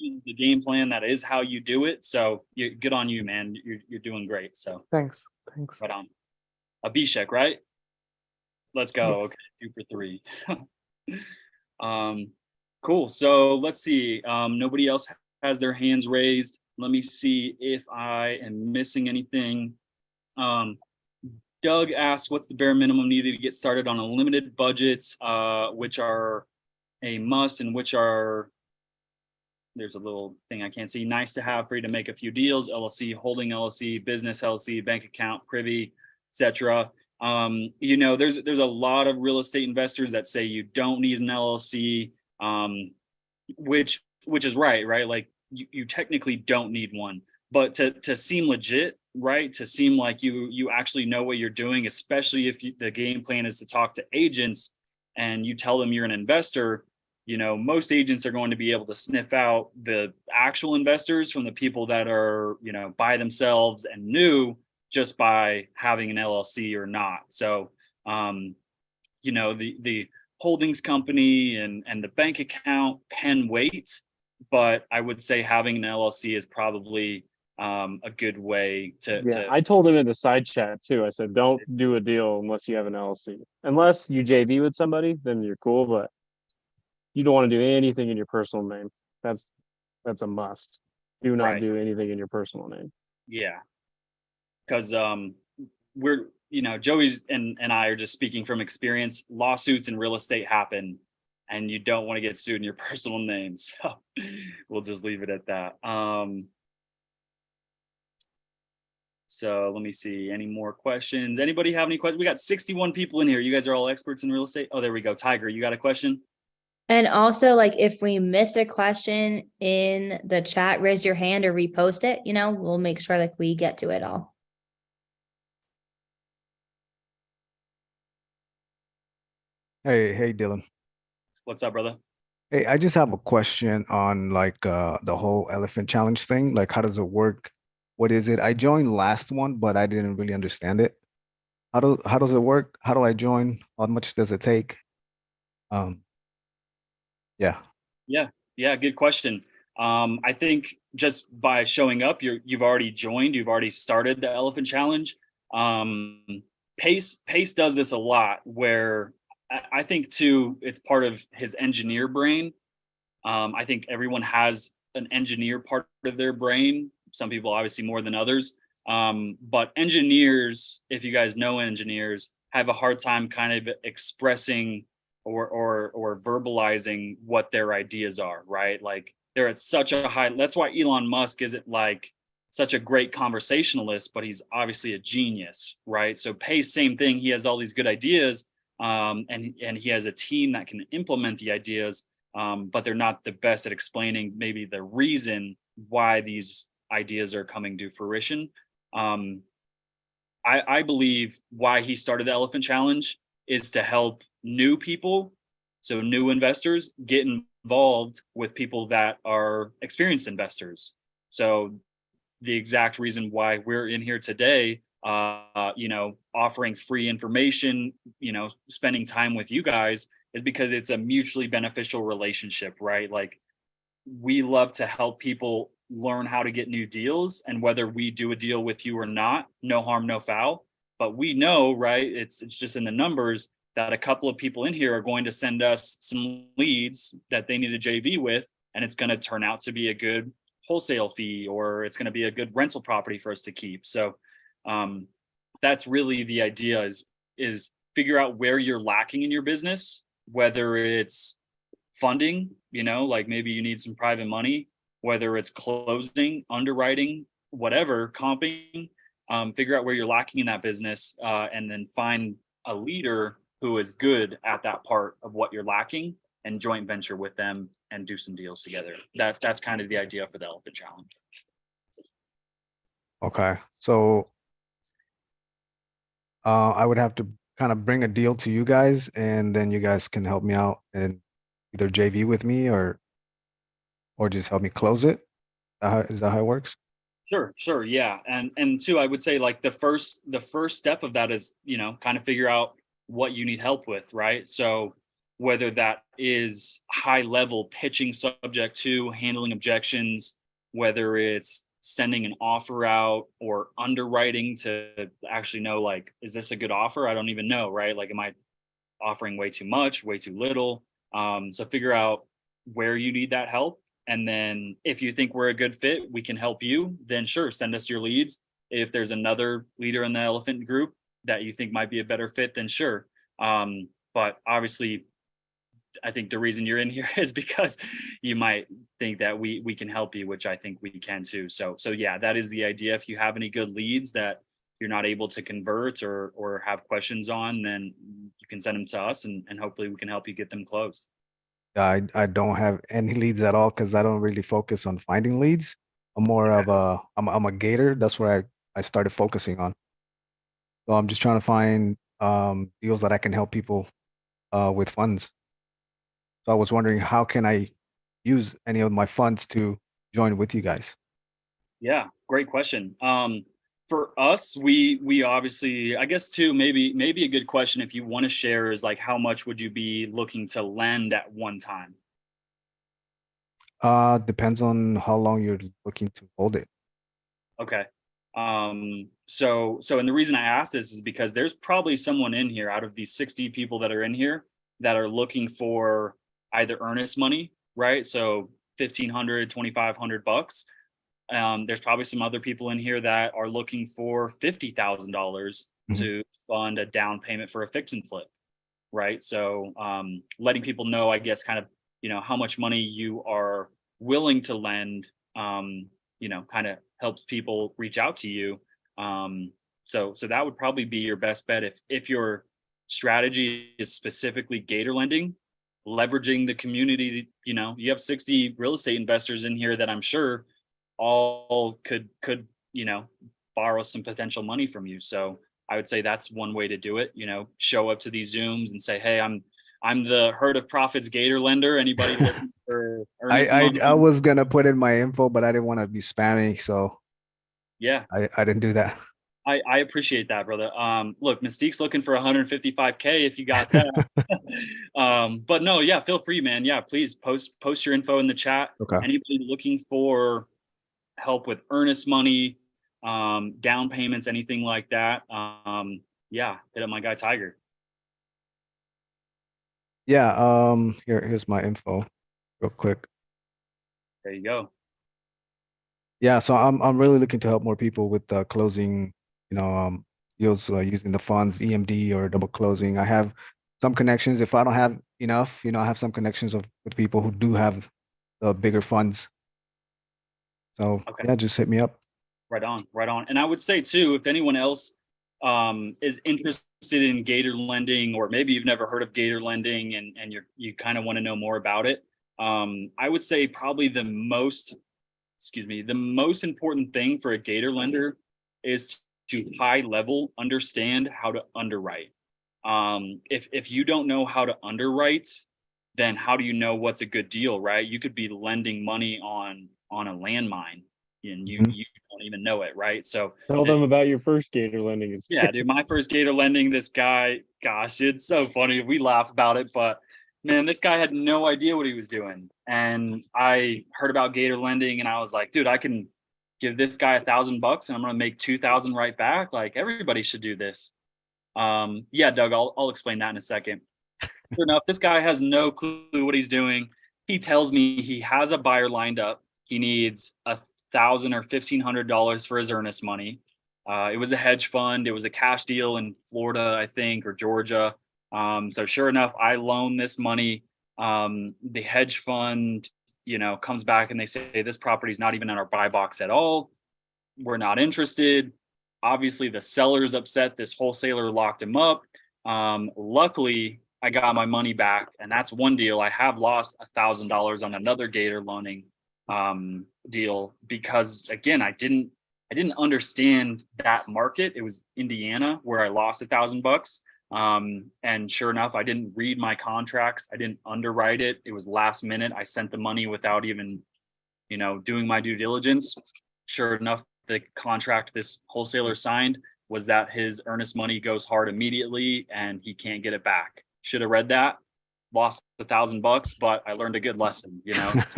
is the game plan. That is how you do it. So good on you, man. You're doing great. So thanks. Right on. Abhishek, right? Let's go. Yes. Okay, 2 for 3. Cool. So let's see. Nobody else has their hands raised. Let me see if I am missing anything. Doug asked, what's the bare minimum needed to get started on a limited budget, which are a must and which are, there's a little thing I can't see, nice to have for you to make a few deals, LLC, holding LLC, business LLC, bank account, Privy, etc. There's a lot of real estate investors that say you don't need an LLC, which is right? Like you technically don't need one, but to seem legit, right? To seem like you actually know what you're doing, especially if the game plan is to talk to agents and you tell them you're an investor, most agents are going to be able to sniff out the actual investors from the people that are, by themselves and new just by having an LLC or not. So, the holdings company and the bank account can wait, but I would say having an LLC is probably a good way to. I told him in the side chat too. I said, don't do a deal unless you have an LLC. Unless you JV with somebody, then you're cool, but you don't want to do anything in your personal name. That's a must. Do not do anything in your personal name. Yeah. Because we're, Joey's and I are just speaking from experience. Lawsuits in real estate happen and you don't want to get sued in your personal name. So we'll just leave it at that. So let me see, any more questions? Anybody have any questions? We got 61 people in here. You guys are all experts in real estate. Oh, there we go. Tiger, you got a question? And also, like, if we missed a question in the chat, raise your hand or repost it, we'll make sure like we get to it all. Hey, Dylan. What's up, brother? Hey, I just have a question on like the whole elephant challenge thing. Like, how does it work? What is it? I joined last one, but I didn't really understand it. How does it work? How do I join? How much does it take? Yeah. Yeah, good question. I think just by showing up, you've already joined, you've already started the elephant challenge. Pace does this a lot, where I think too, it's part of his engineer brain. I think everyone has an engineer part of their brain. Some people obviously more than others. But engineers, if you guys know engineers, have a hard time kind of expressing or verbalizing what their ideas are, right? Like they're at such a high, that's why Elon Musk isn't like such a great conversationalist, but he's obviously a genius, right? So Pace, same thing. He has all these good ideas, and he has a team that can implement the ideas, but they're not the best at explaining maybe the reason why these ideas are coming to fruition. I believe why he started the Elephant Challenge is to help new people, so new investors, get involved with people that are experienced investors. So the exact reason why we're in here today, offering free information, spending time with you guys, is because it's a mutually beneficial relationship, right? Like, we love to help people learn how to get new deals, and whether we do a deal with you or not, no harm, no foul. But we know, right, it's just in the numbers that a couple of people in here are going to send us some leads that they need a JV with, and it's going to turn out to be a good wholesale fee, or it's going to be a good rental property for us to keep. So that's really the idea, is figure out where you're lacking in your business, whether it's funding, like maybe you need some private money, whether it's closing, underwriting, whatever, comping, figure out where you're lacking in that business, and then find a leader who is good at that part of what you're lacking, and joint venture with them and do some deals together. That's kind of the idea for the Elephant Challenge. Okay, so I would have to kind of bring a deal to you guys, and then you guys can help me out and either JV with me or just help me close it. Is that how it works? Sure, yeah. And two, I would say, like, the first step of that is, kind of figure out what you need help with, right? So whether that is high level pitching subject to, handling objections, whether it's sending an offer out, or underwriting to actually know, like, is this a good offer? I don't even know, right? Like, am I offering way too much, way too little? So figure out where you need that help. And then if you think we're a good fit, we can help you, then sure, send us your leads. If there's another leader in the Elephant group that you think might be a better fit, then sure. But obviously, I think the reason you're in here is because you might think that we can help you, which I think we can too. So yeah, that is the idea. If you have any good leads that you're not able to convert or have questions on, then you can send them to us, and hopefully we can help you get them closed. I don't have any leads at all because I don't really focus on finding leads. I'm more of I'm a Gator. That's where I started focusing on. So I'm just trying to find deals that I can help people with funds. So I was wondering, how can I use any of my funds to join with you guys? Yeah, great question. For us, we obviously, I guess too, maybe a good question if you want to share is, like, how much would you be looking to lend at one time? Depends on how long you're looking to hold it. Okay. So and the reason I asked this is because there's probably someone in here out of these 60 people that are in here that are looking for either earnest money, right? So $1,500, $2,500. There's probably some other people in here that are looking for $50,000 to fund a down payment for a fix and flip, right? So letting people know, I guess, kind of, how much money you are willing to lend, kind of helps people reach out to you. So that would probably be your best bet if your strategy is specifically Gator lending, leveraging the community. You have 60 real estate investors in here that I'm sure all could borrow some potential money from you. So I would say that's one way to do it. Show up to these Zooms and say, hey, I'm the Herd of Profits Gator lender. Anybody looking for earnest money? I was gonna put in my info, but I didn't want to be spammy, so yeah, I didn't do that. I appreciate that, brother. Look, Mystique's looking for 155K if you got that. But no, yeah, feel free, man. Yeah, please post your info in the chat. Okay. Anybody looking for help with earnest money, down payments, anything like that, yeah, hit up my guy Tiger. Yeah, here's my info real quick. There you go. Yeah, so I'm really looking to help more people with closing, deals using the funds, EMD or double closing. I have some connections. If I don't have enough, I have some connections with people who do have the bigger funds. So Okay. yeah, just hit me up. Right on. And I would say too, if anyone else is interested in Gator lending, or maybe you've never heard of Gator lending and you kind of want to know more about it, I would say probably the most important thing for a Gator lender is to high level understand how to underwrite. If you don't know how to underwrite, then how do you know what's a good deal, right? You could be lending money on a landmine. and you Mhm. you don't even know it, right? So Tell them about your first Gator lending. yeah, dude, my first Gator lending, this guy, gosh, it's so funny. We laugh about it, but man, this guy had no idea what he was doing. And I heard about Gator lending and I was like, dude, I can give this guy $1,000 and I'm gonna make 2,000 right back. Like everybody should do this. Yeah, Doug, I'll explain that in a second. Sure enough, this guy has no clue what he's doing. He tells me he has a buyer lined up. He needs $1,000 or $1,500 for his earnest money. It was a hedge fund. It was a cash deal in Florida, I think, or Georgia. So sure enough, I loan this money. The hedge fund, comes back and they say this property is not even in our buy box at all. We're not interested. Obviously, the seller's upset. This wholesaler locked him up. Luckily, I got my money back, and that's one deal. I have lost $1,000 on another Gator loaning deal because, again, I didn't understand that market. It was Indiana where I lost $1,000. And sure enough, I didn't read my contracts. I didn't underwrite it. It was last minute. I sent the money without even, doing my due diligence. Sure enough, the contract this wholesaler signed was that his earnest money goes hard immediately and he can't get it back. Should have read that, lost $1,000, but I learned a good lesson, That's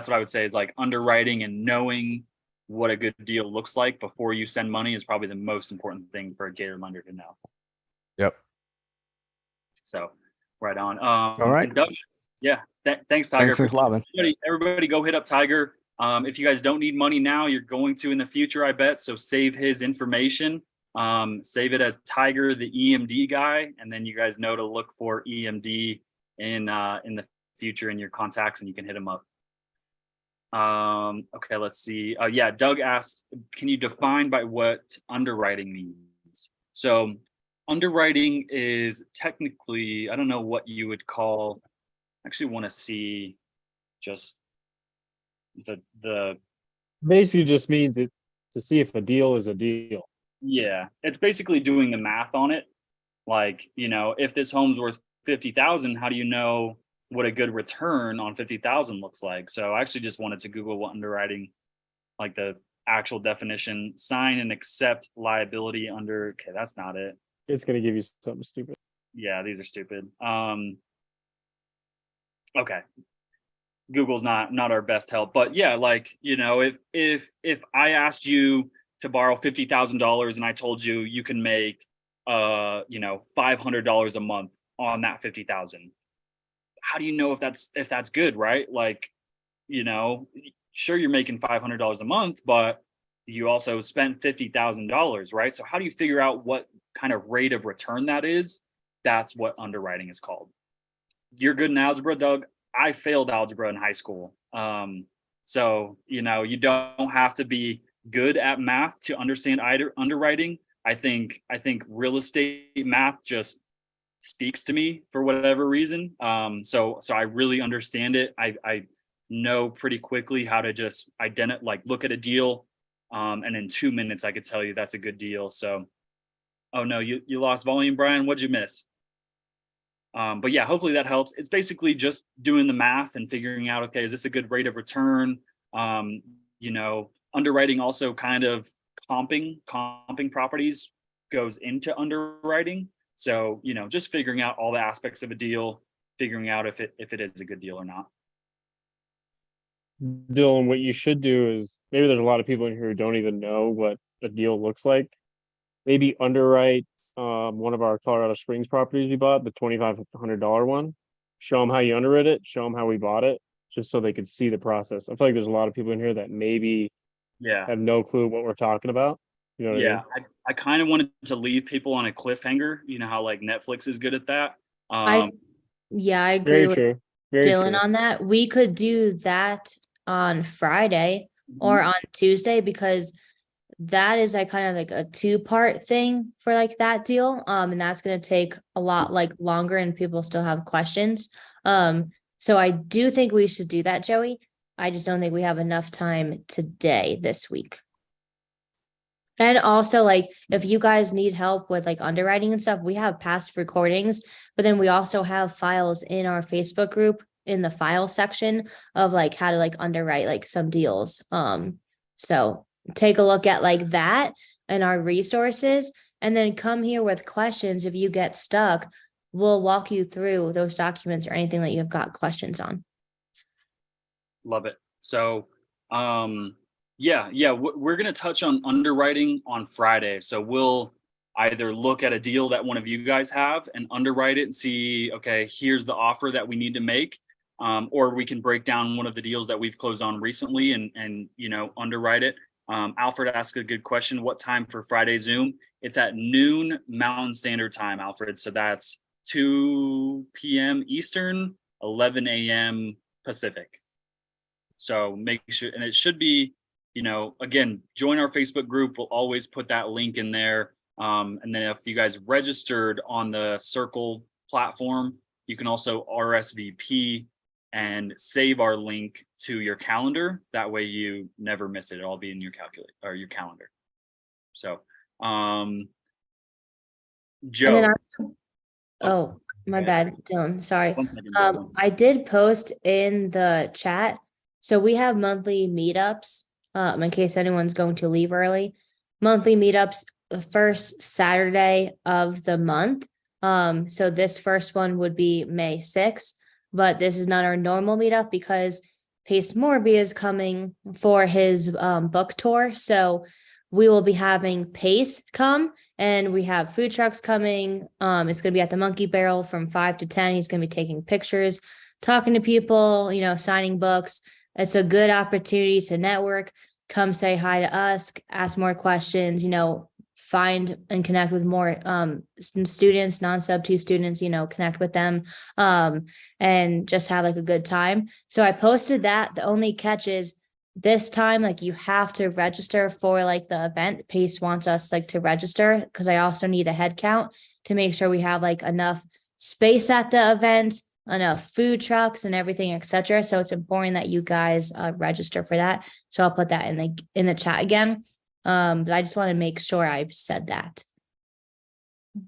what I would say is like underwriting and knowing what a good deal looks like before you send money is probably the most important thing for a Gator lender to know. Yep. So right on. All right. Doug, yeah. Thanks, Tiger. Thanks a lot, man. Everybody go hit up Tiger. If you guys don't need money now, you're going to in the future, I bet. So save his information. Save it as Tiger, the EMD guy, and then you guys know to look for EMD in the future in your contacts, and you can hit him up. Okay, let's see. Yeah, Doug asked, can you define by what underwriting means? So underwriting is technically, I don't know what you would call, I actually want to see just the Basically just means it to see if a deal is a deal. yeah, it's basically doing the math on it. Like, if this home's worth 50,000, how do you know what a good return on 50,000 looks like? So I actually just wanted to Google what underwriting, like the actual definition, sign and accept liability under, okay, that's not it. It's going to give you something stupid. Yeah, these are stupid. Okay. Google's not our best help, but yeah, like, if I asked you to borrow $50,000 and I told you you can make $500 a month on that 50,000, how do you know if that's good, right? Like, sure, you're making $500 a month, but you also spent $50,000, right? So how do you figure out what kind of rate of return that is? That's what underwriting is called. You're good in algebra, Doug. I failed algebra in high school. So, you don't have to be good at math to understand underwriting. I think real estate math just speaks to me for whatever reason. So I really understand it. I know pretty quickly how to just look at a deal. And in 2 minutes, I could tell you that's a good deal. So, oh no, you lost volume, Brian. What'd you miss? But yeah, hopefully that helps. It's basically just doing the math and figuring out, okay, is this a good rate of return? Underwriting also kind of comping properties goes into underwriting. So, just figuring out all the aspects of a deal, figuring out if it is a good deal or not. Dylan, what you should do is, maybe there's a lot of people in here who don't even know what a deal looks like. Maybe underwrite one of our Colorado Springs properties we bought, the $2,500 one. Show them how you underwrote it, show them how we bought it, just so they could see the process. I feel like there's a lot of people in here that maybe have no clue what we're talking about. You know what I mean? I kind of wanted to leave people on a cliffhanger. You know how like Netflix is good at that. I agree Very with true. Dylan on that. We could do that on Friday or on Tuesday, because that is like kind of like a 2-part thing for like that deal. And that's going to take a lot like longer and people still have questions. So I do think we should do that, Joey. I just don't think we have enough time today this week. And also, like, if you guys need help with like underwriting and stuff, we have past recordings, but then we also have files in our Facebook group in the file section of like how to like underwrite like some deals. So take a look at like that and our resources, and then come here with questions. If you get stuck, we'll walk you through those documents or anything that you've got questions on. Love it. So, we're going to touch on underwriting on Friday. So we'll either look at a deal that one of you guys have and underwrite it and see, okay, here's the offer that we need to make. Or we can break down one of the deals that we've closed on recently and underwrite it. Alfred asked a good question. What time for Friday Zoom? It's at noon Mountain Standard Time, Alfred. So that's 2 p.m. Eastern, 11 a.m. Pacific. So make sure, and it should be, again, join our Facebook group. We'll always put that link in there. And then if you guys registered on the Circle platform, you can also RSVP and save our link to your calendar. That way you never miss it. It'll all be in your your calendar. So, Joe. Oh, my bad, Dylan. Sorry. 1 second, Joe. I did post in the chat. So we have monthly meetups, in case anyone's going to leave early. Monthly meetups the first Saturday of the month. So this first one would be May 6th, but this is not our normal meetup because Pace Morby is coming for his book tour. So we will be having Pace come, and we have food trucks coming. It's going to be at the Monkey Barrel from 5 to 10. He's going to be taking pictures, talking to people, signing books. It's a good opportunity to network. Come say hi to us, ask more questions, find and connect with more students, non-sub 2 students, connect with them, and just have like a good time. So I posted that. The only catch is this time, like, you have to register for like the event. Pace wants us like to register because I also need a head count to make sure we have like enough space at the event, enough food trucks and everything, etc. So it's important that you guys register for that. So I'll put that in the chat again. But I just want to make sure I said that.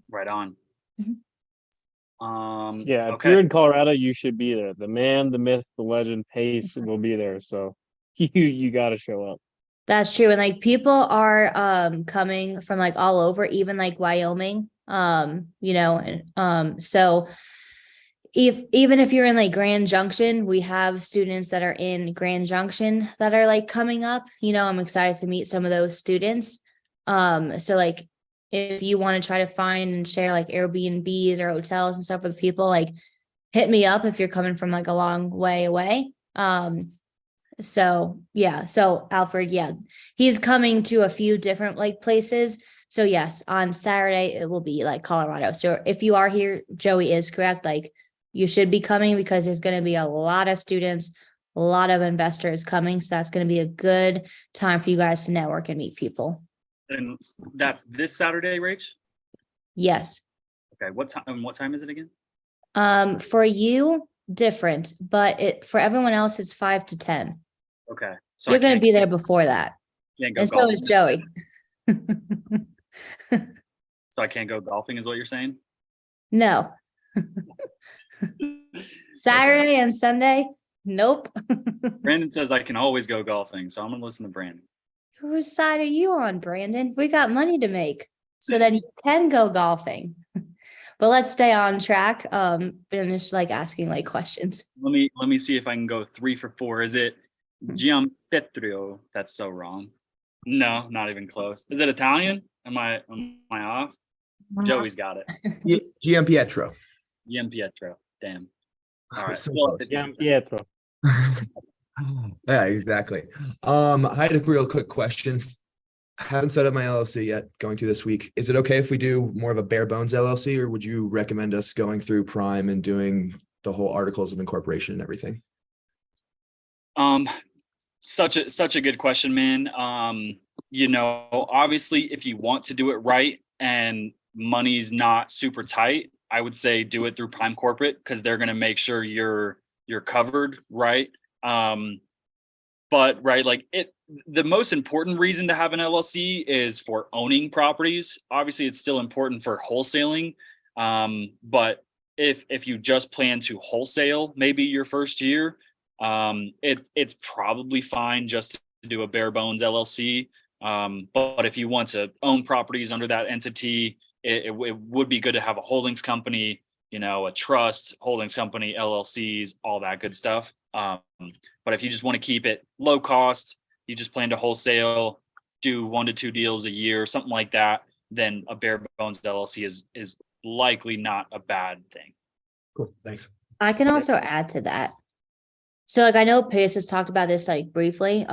Right on. If okay. you're in Colorado, you should be there. The man, the myth, the legend, Pace will be there. So you got to show up. That's true. And like people are coming from like all over, even like Wyoming. So even if you're in like Grand Junction, we have students that are in Grand Junction that are like coming up. I'm excited to meet some of those students. So like if you want to try to find and share like Airbnbs or hotels and stuff with people, like hit me up if you're coming from like a long way away. So Alfred, he's coming to a few different like places. So yes, on Saturday it will be like Colorado. So if you are here, Joey is correct. Like you should be coming because there's going to be a lot of students, a lot of investors coming. So that's going to be a good time for you guys to network and meet people. And that's this Saturday, Rach? Yes. Okay. What time is it again? For you, different, but for everyone else, it's 5 to 10. Okay. So you're going to be there before that. And so is Joey. So I can't go golfing is what you're saying? No. Saturday and Sunday? Nope. Brandon says I can always go golfing, so I'm going to listen to Brandon. Whose side are you on, Brandon? We got money to make so that you can go golfing. But let's stay on track. Finish like asking like questions. Let me see if I can go 3 for 4. Is it Gianpietro? That's so wrong. No, not even close. Is it Italian? Am I off? Joey's got it. Gianpietro. Gianpietro. Damn. All right. So Well, close. Gianpietro. Yeah, exactly. I had a real quick question. I haven't set up my LLC yet, going through this week. Is it okay if we do more of a bare bones LLC, or would you recommend us going through Prime and doing the whole articles of incorporation and everything? Such a good question, man. Obviously if you want to do it right and money's not super tight, I would say do it through Prime Corporate because they're going to make sure you're covered, right? But right, like the most important reason to have an LLC is for owning properties. Obviously it's still important for wholesaling. But if you just plan to wholesale maybe your first year, it's probably fine just to do a bare bones LLC. But if you want to own properties under that entity, it would be good to have a holdings company, a trust, holdings company, LLCs, all that good stuff. But if you just want to keep it low cost, you just plan to wholesale, do 1 to 2 deals a year, something like that, then a bare bones LLC is likely not a bad thing. Cool, thanks. I can also add to that. So like I know Pace has talked about this like briefly.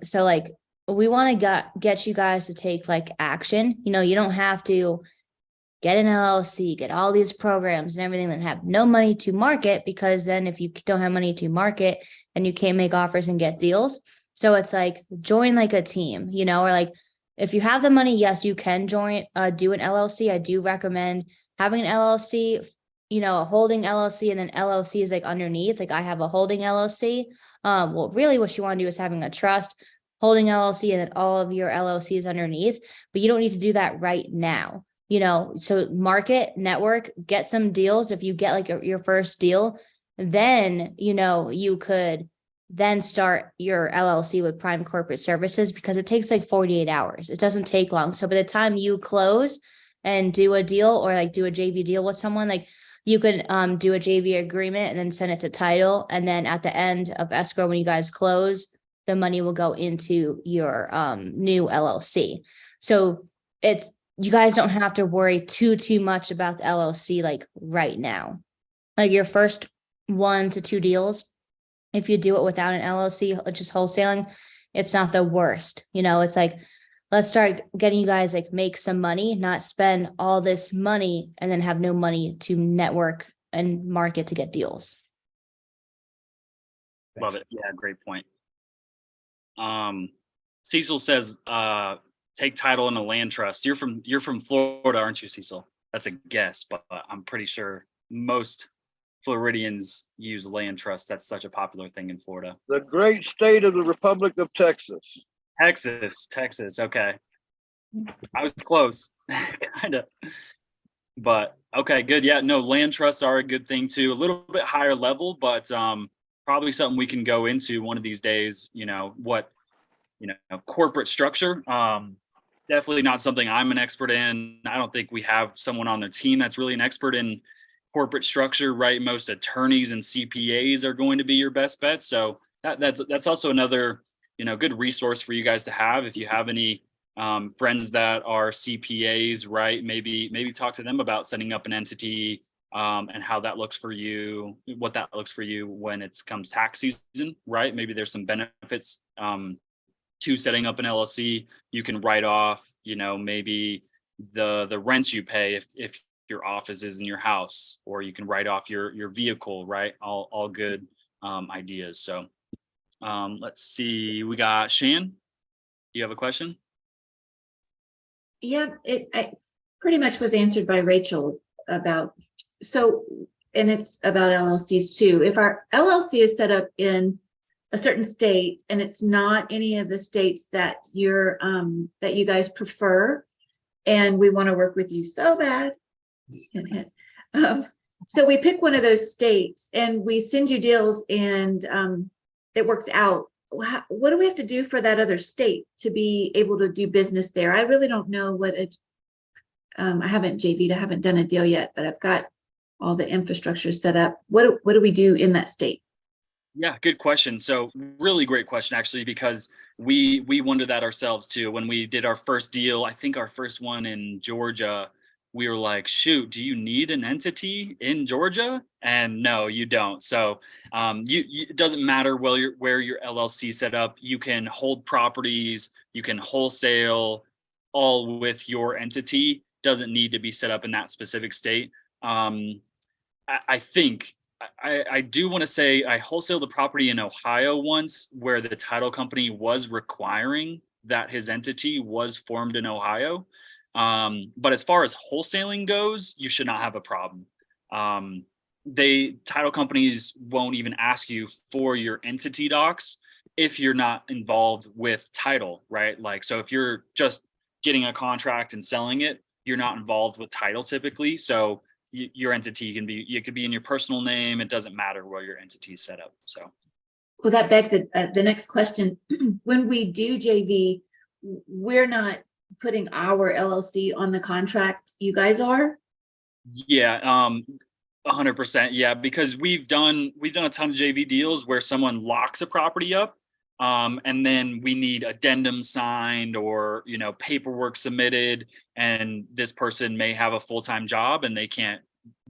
So like we want to get you guys to take like action. You don't have to get an LLC, get all these programs and everything that have no money to market, because then if you don't have money to market, then you can't make offers and get deals. So it's like join like a team, or like if you have the money, yes, you can join, do an LLC. I do recommend having an LLC, a holding LLC, and then LLC is like underneath. Like I have a holding LLC. Well, really what you want to do is having a trust, holding LLC, and then all of your LLCs underneath, but you don't need to do that right now. So market, network, get some deals. If you get like your first deal, then, you could then start your LLC with Prime Corporate Services, because it takes like 48 hours. It doesn't take long. So by the time you close and do a deal or like do a JV deal with someone, like you could do a JV agreement and then send it to title. And then at the end of escrow, when you guys close, the money will go into your new LLC. So you guys don't have to worry too much about the LLC like right now. Like your first 1 to 2 deals, if you do it without an LLC, just wholesaling, it's not the worst. It's like, let's start getting you guys like make some money, not spend all this money and then have no money to network and market to get deals. Love it. Yeah, great point. Cecil says, take title in a land trust. You're from Florida, aren't you, Cecil? That's a guess, but I'm pretty sure most Floridians use land trust. That's such a popular thing in Florida. The great state of the Republic of Texas. Texas. Okay. I was close, kind of. But okay, good. Yeah, no, land trusts are a good thing too. A little bit higher level, but probably something we can go into one of these days. Corporate structure. Definitely not something I'm an expert in. I don't think we have someone on their team that's really an expert in corporate structure, right? Most attorneys and CPAs are going to be your best bet. So that's also another, good resource for you guys to have. If you have any friends that are CPAs, right? Maybe talk to them about setting up an entity and how that looks for you, what that looks for you when it comes tax season, right? Maybe there's some benefits to setting up an LLC. You can write off, maybe the rent you pay if your office is in your house, or you can write off your vehicle, right? All good ideas. So let's see, we got Shan. Do you have a question? Yeah, it pretty much was answered by Rachel about, and it's about LLCs too. If our LLC is set up in a certain state and it's not any of the states that that you guys prefer, and we want to work with you so bad, so we pick one of those states and we send you deals and it works out. What do we have to do for that other state to be able to do business there? I really don't know what I haven't JV'd, I haven't done a deal yet, but I've got all the infrastructure set up. What do we do in that state? Yeah, good question. So really great question, actually, because we wondered that ourselves too. When we did our first deal, I think our first one in Georgia, we were like, shoot, do you need an entity in Georgia? And no, you don't. So it doesn't matter where your LLC set up. You can hold properties, you can wholesale all with your entity. Doesn't need to be set up in that specific state. I think I do want to say I wholesaled the property in Ohio once, where the title company was requiring that his entity was formed in Ohio. But as far as wholesaling goes, you should not have a problem. Title companies won't even ask you for your entity docs if you're not involved with title, right? Like, so if you're just getting a contract and selling it, you're not involved with title typically. So your entity can be, it could be in your personal name. It doesn't matter where your entity is set up. So. Well, that begs the next question. When we do JV, we're not putting our LLC on the contract. You guys are? Yeah, 100%. Yeah, because we've done a ton of JV deals where someone locks a property up, and then we need addendum signed or, you know, paperwork submitted, and this person may have a full-time job and they can't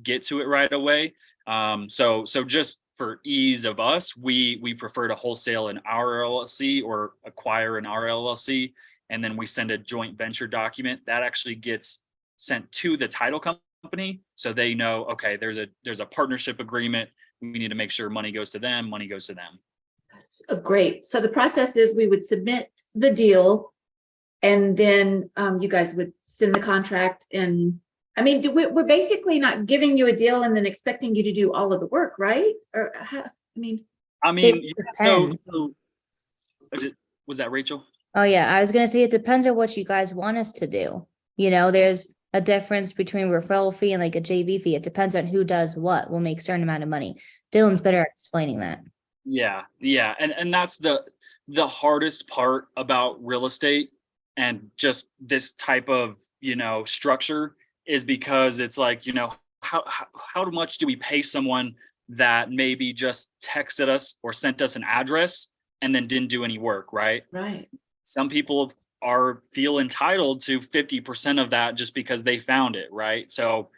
get to it right away. So just for ease of us, we prefer to wholesale in our LLC or acquire in our LLC, and then we send a joint venture document that actually gets sent to the title company, so they know, okay, there's a partnership agreement. We need to make sure money goes to them, money goes to them. Great. So the process is we would submit the deal, and then you guys would send the contract. And I mean, we're basically not giving you a deal and then expecting you to do all of the work, right? Or how, I mean, so was that Rachel? Oh yeah, I was gonna say it depends on what you guys want us to do. You know, there's a difference between referral fee and like a JV fee. It depends on who does what will make a certain amount of money. Dylan's better at explaining that. Yeah. And that's the hardest part about real estate and just this type of, you know, structure, is because it's like, you know, how much do we pay someone that maybe just texted us or sent us an address and then didn't do any work, right? Right. Some people feel entitled to 50% of that just because they found it, right? So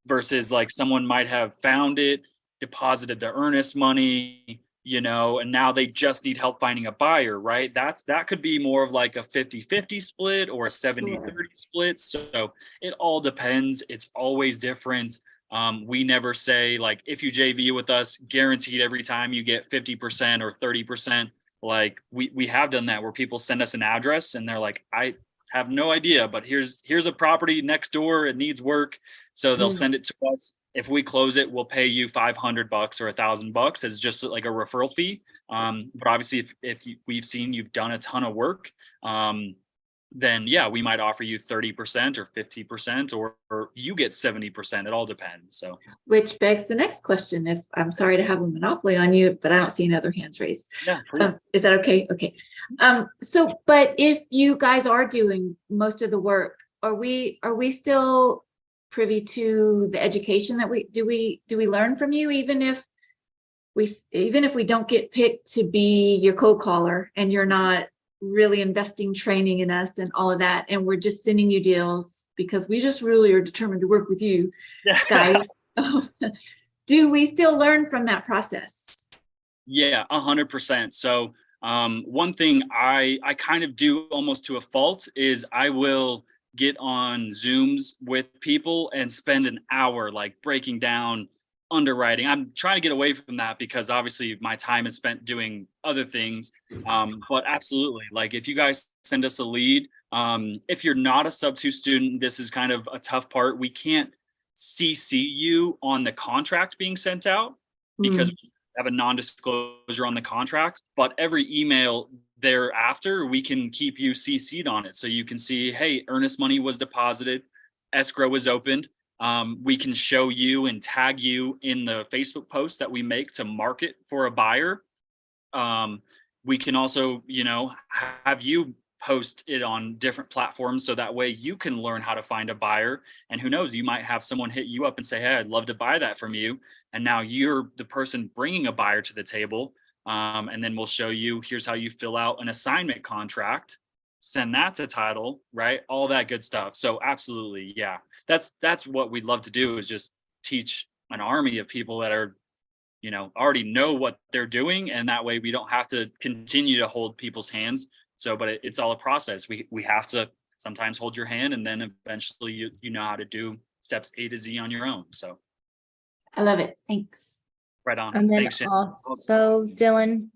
versus like someone might have found it, deposited their earnest money, you know, and now they just need help finding a buyer, right? That could be more of like a 50-50 split or a 70-30 split. So it all depends. It's always different. We never say like, if you JV with us, guaranteed every time you get 50% or 30%. Like we have done that where people send us an address and they're like, I have no idea, but here's a property next door. It needs work. So they'll send it to us. If we close it, we'll pay you $500 or $1,000 as just like a referral fee. But obviously if we've seen you've done a ton of work, then yeah, we might offer you 30% or 50% or you get 70%. It all depends. So, which begs the next question. If I'm sorry to have a monopoly on you, but I don't see any other hands raised. Yeah, is that okay? Okay. So, but if you guys are doing most of the work, are we still privy to the education that do we learn from you, even if we don't get picked to be your cold caller and you're not really investing training in us and all of that, and we're just sending you deals because we just really are determined to work with you guys? Do we still learn from that process? Yeah, 100%. So one thing I kind of do almost to a fault is I will get on Zooms with people and spend an hour like breaking down underwriting. I'm trying to get away from that because obviously my time is spent doing other things. But absolutely, like if you guys send us a lead, if you're not a sub-2 student, this is kind of a tough part. We can't CC you on the contract being sent out because we have a non-disclosure on the contract, but every email thereafter, we can keep you CC'd on it. So you can see, hey, earnest money was deposited, escrow was opened. We can show you and tag you in the Facebook post that we make to market for a buyer. We can also, you know, have you post it on different platforms so that way you can learn how to find a buyer. And who knows, you might have someone hit you up and say, hey, I'd love to buy that from you. And now you're the person bringing a buyer to the table. And then we'll show you, here's how you fill out an assignment contract, send that to title, right? All that good stuff. So absolutely. Yeah. That's what we'd love to do, is just teach an army of people that are, you know, already know what they're doing. And that way we don't have to continue to hold people's hands. So, but it's all a process. We have to sometimes hold your hand, and then eventually you know how to do steps A to Z on your own. So I love it. Thanks. Right on. And then Thanks, Shannon. also, Dylan.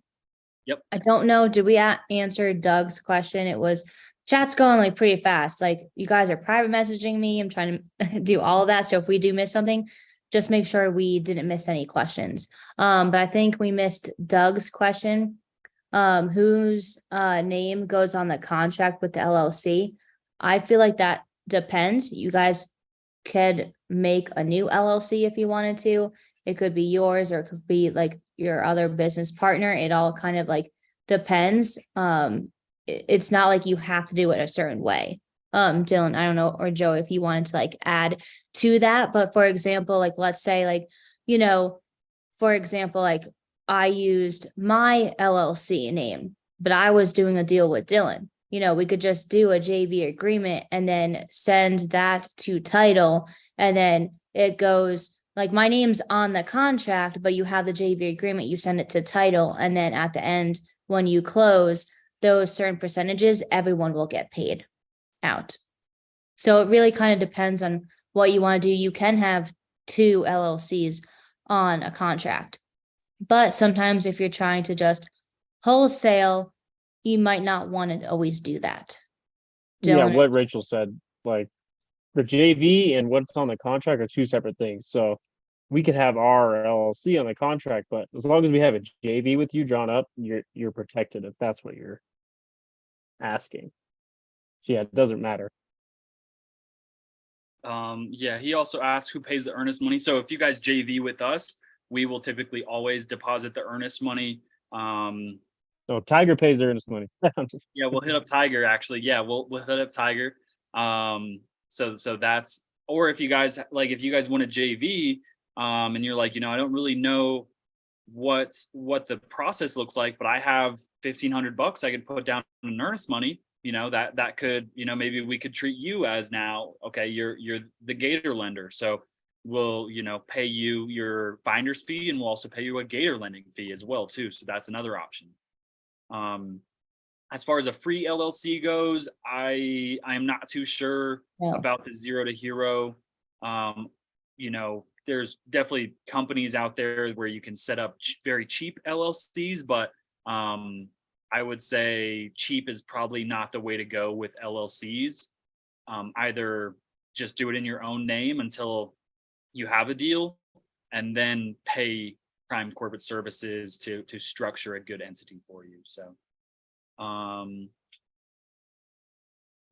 Yep. I don't know. Did we answer Doug's question? It was, chat's going like pretty fast. Like you guys are private messaging me. I'm trying to do all of that. So if we do miss something, just make sure we didn't miss any questions. But I think we missed Doug's question. Whose name goes on the contract with the LLC? I feel like that depends. You guys could make a new LLC if you wanted to. It could be yours or it could be like your other business partner. It all kind of like depends. It's not like you have to do it a certain way. Dylan, I don't know, or Joe, if you wanted to like add to that, but for example, like let's say like, for example, like I used my LLC name, but I was doing a deal with Dylan. We could just do a JV agreement and then send that to title. And then it goes like my name's on the contract, but you have the JV agreement, you send it to title. And then at the end, when you close those certain percentages, everyone will get paid out. So it really kind of depends on what you want to do. You can have 2 LLCs on a contract, but sometimes if you're trying to just wholesale, you might not want to always do that. Yeah, Dylan? what Rachel said, like the JV and what's on the contract are 2 separate things. So we could have our LLC on the contract, but as long as we have a JV with you drawn up, you're protected if that's what you're asking. So yeah, it doesn't matter. Yeah, he also asked who pays the earnest money. So if you guys JV with us, we will typically always deposit the earnest money. So Tiger pays the earnest money. Yeah, we'll hit up Tiger actually. Yeah, we'll hit up Tiger. So that's, or if you guys want a JV, and you're like, I don't really know what the process looks like, but I have $1,500 I could put down in earnest money. That could, maybe we could treat you as now, okay, you're the Gator lender. So we'll, pay you your finder's fee, and we'll also pay you a Gator lending fee as well too. So that's another option. As far as a free LLC goes, I am not too sure about the zero to hero. There's definitely companies out there where you can set up very cheap LLCs, but I would say cheap is probably not the way to go with LLCs. Either just do it in your own name until you have a deal, and then pay Prime Corporate Services to structure a good entity for you. So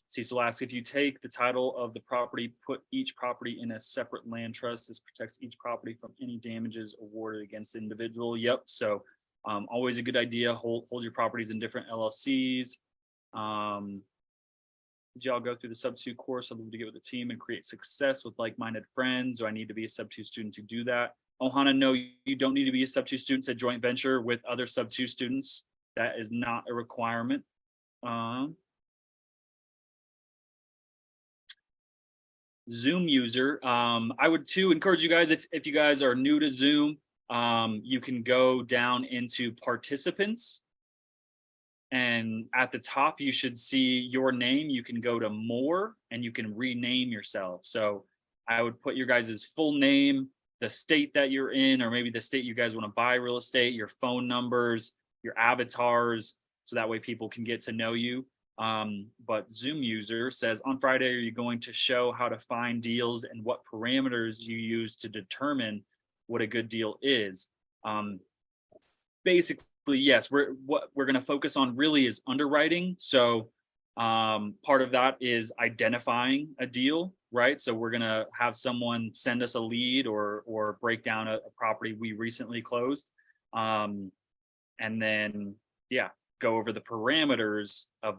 Cecil asks, if you take the title of the property, put each property in a separate land trust, this protects each property from any damages awarded against the individual. Yep. So always a good idea. Hold your properties in different LLCs. Did y'all go through the Sub-2 course? I'd love to get with the team and create success with like-minded friends. Do I need to be a Sub-2 student to do that? Ohana, no, you don't need to be a Sub-2 student to joint venture with other Sub-2 students. That is not a requirement. Zoom user, I would too encourage you guys, if you guys are new to Zoom, you can go down into participants, and at the top you should see your name. You can go to more and you can rename yourself. So I would put your guys' full name, the state that you're in, or maybe the state you guys want to buy real estate, your phone numbers, your avatars, so that way people can get to know you. But Zoom user says, on Friday, are you going to show how to find deals and what parameters you use to determine what a good deal is? Basically, yes, what we're going to focus on really is underwriting. So part of that is identifying a deal, right? So we're going to have someone send us a lead or break down a property we recently closed. And then, yeah, go over the parameters of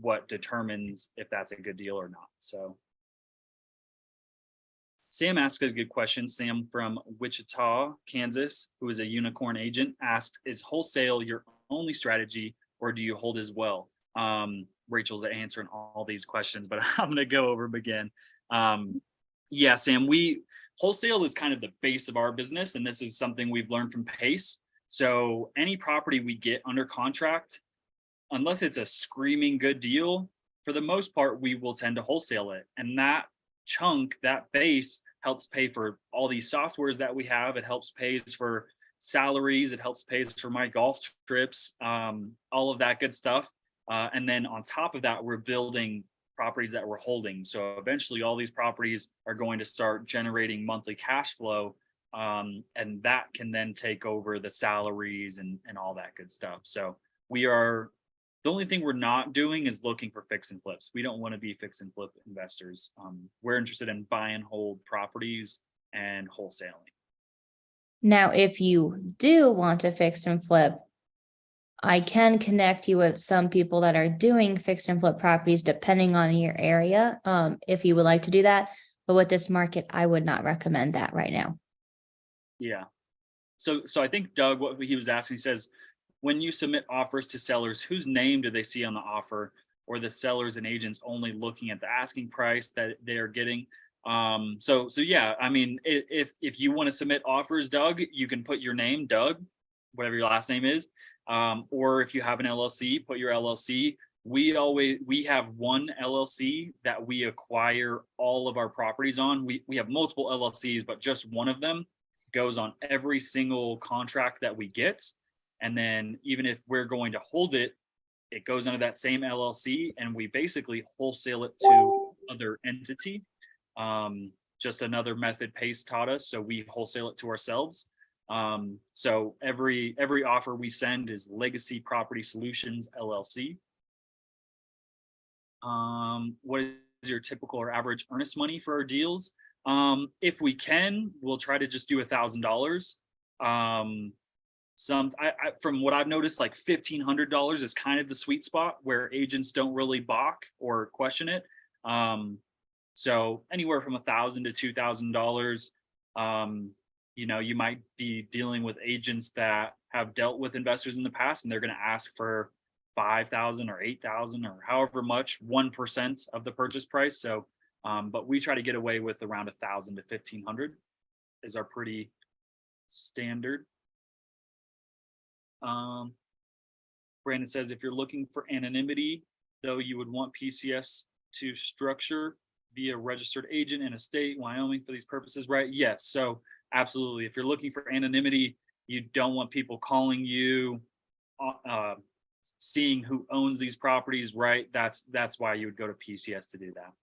what determines if that's a good deal or not. So Sam asked a good question. Sam from Wichita, Kansas, who is a unicorn agent, asked, is wholesale your only strategy or do you hold as well? Rachel's answering all these questions, but I'm going to go over them again. Yeah, Sam, wholesale is kind of the base of our business, and this is something we've learned from Pace. So any property we get under contract, unless it's a screaming good deal, for the most part, we will tend to wholesale it. And that chunk, that base, helps pay for all these softwares that we have. It helps pay for salaries. It helps pay for my golf trips, all of that good stuff. And then on top of that, we're building properties that we're holding. So eventually all these properties are going to start generating monthly cash flow. And that can then take over the salaries and all that good stuff. So we are The only thing we're not doing is looking for fix and flips. We don't want to be fix and flip investors. We're interested in buy and hold properties and wholesaling. Now, if you do want to fix and flip, I can connect you with some people that are doing fix and flip properties depending on your area, if you would like to do that. But with this market, I would not recommend that right now. Yeah. So I think Doug, what he was asking, he says, when you submit offers to sellers, whose name do they see on the offer, or the sellers and agents only looking at the asking price that they are getting? So yeah, I mean, if you want to submit offers, Doug, you can put your name, Doug, whatever your last name is. Or if you have an LLC, put your LLC. We have one LLC that we acquire all of our properties on. We have multiple LLCs, but just one of them goes on every single contract that we get. And then even if we're going to hold it, it goes under that same LLC, and we basically wholesale it to other entity. Just another method Pace taught us. So we wholesale it to ourselves. So every offer we send is Legacy Property Solutions LLC. What is your typical or average earnest money for our deals? If we can, we'll try to just do $1,000. From what I've noticed, like $1,500 is kind of the sweet spot where agents don't really balk or question it. So anywhere from $1,000 to $2,000. You might be dealing with agents that have dealt with investors in the past, and they're going to ask for $5,000 or $8,000 or however much, 1% of the purchase price. So, but we try to get away with around $1,000 to $1,500 is our pretty standard. Brandon says, if you're looking for anonymity, though, you would want PCS to structure via registered agent in a state, Wyoming, for these purposes, right? Yes. So absolutely. If you're looking for anonymity, you don't want people calling you, seeing who owns these properties, right? That's why you would go to PCS to do that.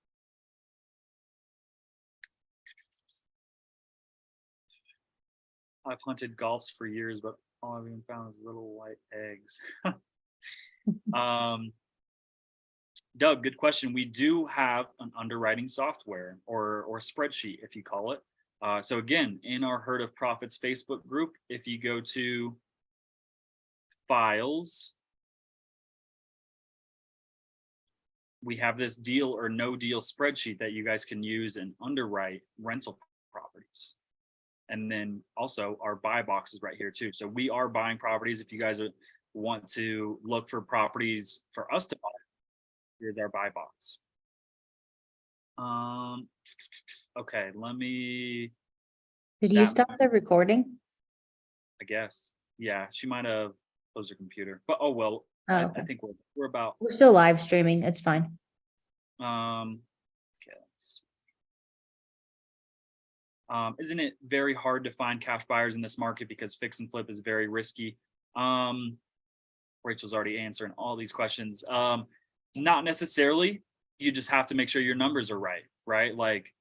I've hunted golfs for years, but all I've even found is little white eggs. Doug, good question. We do have an underwriting software or spreadsheet, if you call it. So again, in our Herd of Profits Facebook group, if you go to files, we have this deal or no deal spreadsheet that you guys can use and underwrite rental properties. And then also our buy box is right here too. So we are buying properties. If you guys want to look for properties for us to buy, here's our buy box. Okay, let me. Did you stop the recording? I guess. Yeah, she might have closed her computer, but oh well. Oh, I okay. think we're about. We're still live streaming. It's fine. Okay. Isn't it very hard to find cash buyers in this market because fix and flip is very risky? Rachel's already answering all these questions. Not necessarily. You just have to make sure your numbers are right? Like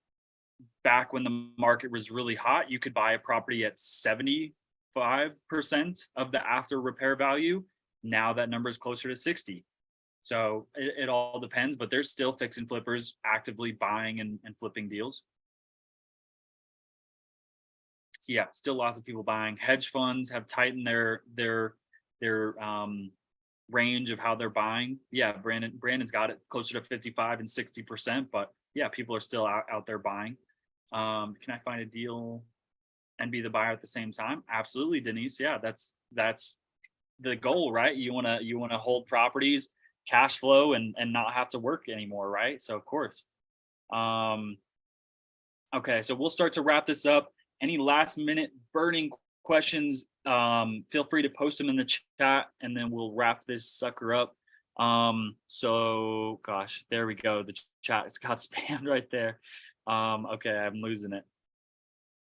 back when the market was really hot, you could buy a property at 75% of the after repair value. Now that number is closer to 60. So it all depends, but there's still fix and flippers actively buying and flipping deals. So yeah, still lots of people buying. Hedge funds have tightened their range of how they're buying. Yeah, Brandon's got it closer to 55 and 60%, but yeah, people are still out there buying. Can I find a deal and be the buyer at the same time? Absolutely, Denise. Yeah, that's the goal, right? You want to hold properties, cash flow, and not have to work anymore, right? So of course. Okay, so we'll start to wrap this up. Any last minute burning questions, feel free to post them in the chat, and then we'll wrap this sucker up. So gosh, there we go. The chat, it's got spammed right there. Okay, I'm losing it.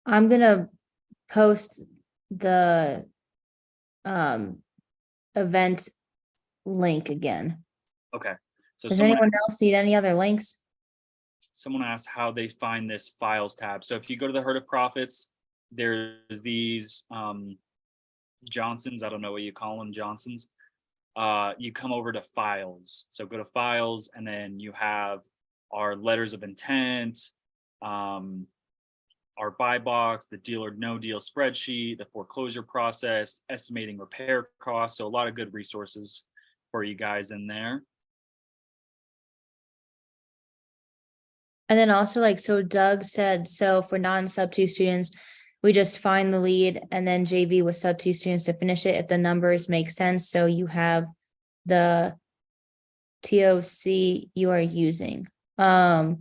I'm gonna post the event link again. Okay. So Does anyone else need any other links? Someone asked how they find this files tab. So if you go to the Herd of Profits, there's these Johnsons. I don't know what you call them, Johnsons. you come over to files. So go to files, and then you have our letters of intent, our buy box, the deal or no deal spreadsheet, the foreclosure process, estimating repair costs. So a lot of good resources for you guys in there. And then also like, so Doug said, so for non-sub two students, we just find the lead and then JV with sub two students to finish it if the numbers make sense. So you have the TOC you are using. Don't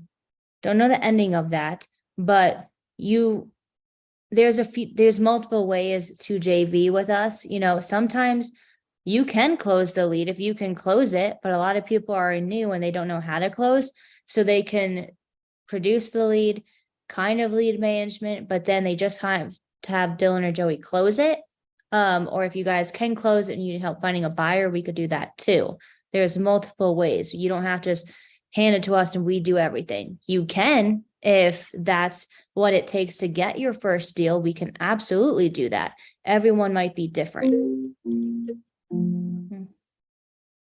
know the ending of that, but there's multiple ways to JV with us. You know, sometimes you can close the lead if you can close it, but a lot of people are new and they don't know how to close. So they can produce the lead, kind of lead management, but then they just have to have Dylan or Joey close it. Or if you guys can close it and you need help finding a buyer, we could do that too. There's multiple ways. You don't have to just hand it to us and we do everything. You can, if that's what it takes to get your first deal, we can absolutely do that. Everyone might be different.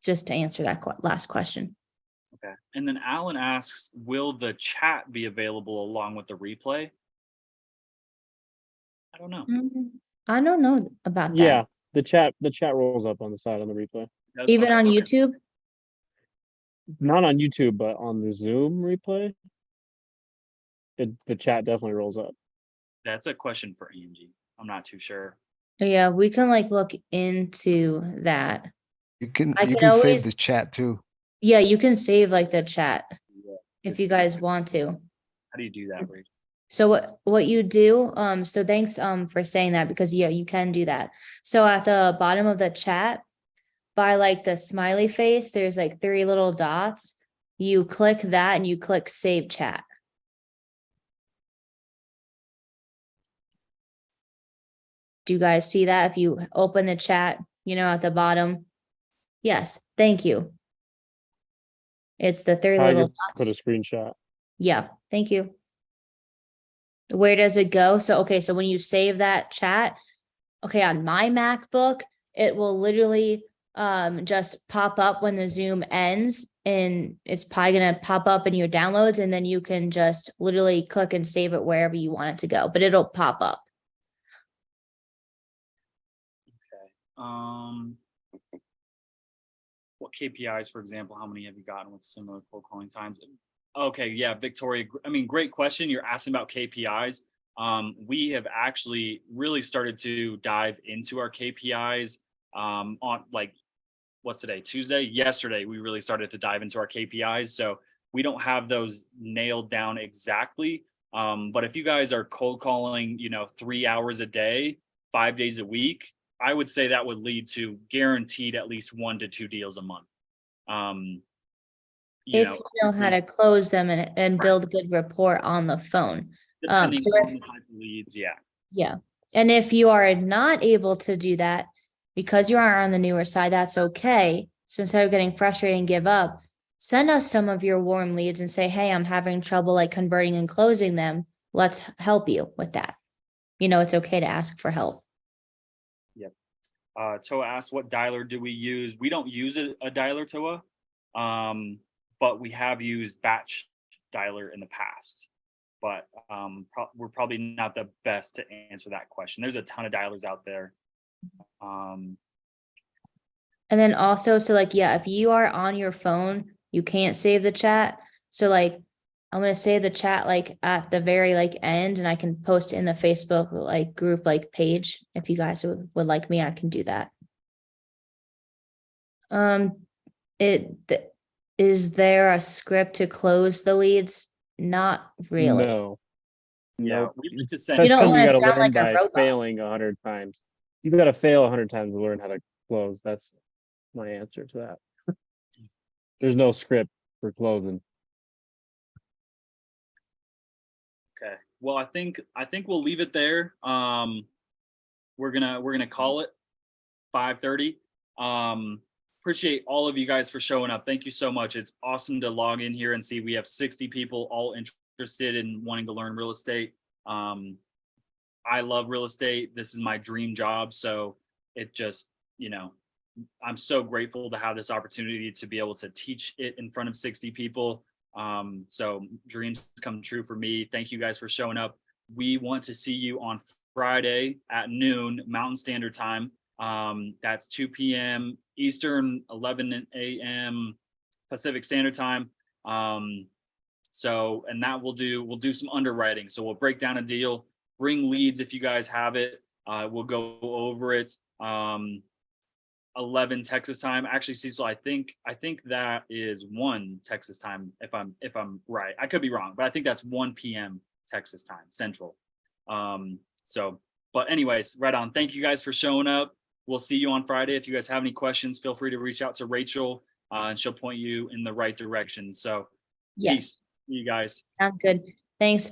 Just to answer that last question. Okay. And then Alan asks, will the chat be available along with the replay? I don't know. I don't know about that. Yeah, the chat rolls up on the side on the replay. Even on YouTube? Not on YouTube, but on the Zoom replay, the chat definitely rolls up. That's a question for Angie. I'm not too sure. Yeah, we can like look into that. You can I you can can save always- the chat too. Yeah, you can save like the chat Yeah. if you guys want to. How do you do that, Rachel? So what you do, so thanks for saying that, because yeah, you can do that. So at the bottom of the chat, by like the smiley face, there's like 3 little dots. You click that and you click save chat. Do you guys see that? If you open the chat, you know, at the bottom. Yes, thank you. It's the 3 I little could put dots. a screenshot. Yeah, thank you. Where does it go? So, okay, so when you save that chat, okay, on my MacBook, it will literally just pop up when the Zoom ends, and it's probably gonna pop up in your downloads, and then you can just literally click and save it wherever you want it to go, but it'll pop up. What KPIs, for example, how many have you gotten with similar cold calling times? Okay, yeah, Victoria, I mean, great question. You're asking about KPIs. We have actually really started to dive into our KPIs on like, what's today, Tuesday? Yesterday, we really started to dive into our KPIs. So we don't have those nailed down exactly. But if you guys are cold calling, 3 hours a day, 5 days a week, I would say that would lead to guaranteed at least 1 to 2 deals a month. If you know how to close them and build good rapport on the phone. Depending So on the type of leads, yeah. Yeah. And if you are not able to do that because you are on the newer side, that's okay. So instead of getting frustrated and give up, send us some of your warm leads and say, hey, I'm having trouble like converting and closing them. Let's help you with that. It's okay to ask for help. Yep. Toa asked, what dialer do we use? We don't use a dialer, Toa, but we have used batch dialer in the past. But we're probably not the best to answer that question. There's a ton of dialers out there. And then also, so like, yeah, if you are on your phone, you can't save the chat. So like, I'm going to save the chat like at the very like end, and I can post it in the Facebook like group like page. If you guys would like me, I can do that. Is there a script to close the leads? Not really. No. Yeah, Nope. we like to That's send. You don't something you wanna gotta sound learn like a by robot. failing 100 times. You've got to fail 100 times to learn how to close. That's my answer to that. There's no script for closing. Okay. Well, I think we'll leave it there. We're gonna call it 5:30. Appreciate all of you guys for showing up. Thank you so much. It's awesome to log in here and see we have 60 people all interested in wanting to learn real estate. I love real estate. This is my dream job. So it just, I'm so grateful to have this opportunity to be able to teach it in front of 60 people. So dreams come true for me. Thank you guys for showing up. We want to see you on Friday at noon Mountain Standard Time. That's 2 p.m. Eastern, 11 a.m. Pacific Standard Time. So, and that we'll do some underwriting. So we'll break down a deal, bring leads if you guys have it. We'll go over it. 11 Texas time. Actually, Cecil, I think that is 1 Texas time. If I'm right, I could be wrong, but I think that's 1 p.m. Texas time, Central. So, but anyways, right on. Thank you guys for showing up. We'll see you on Friday. If you guys have any questions, feel free to reach out to Rachel, and she'll point you in the right direction. So, Yes. peace, you guys. Sounds good. Thanks.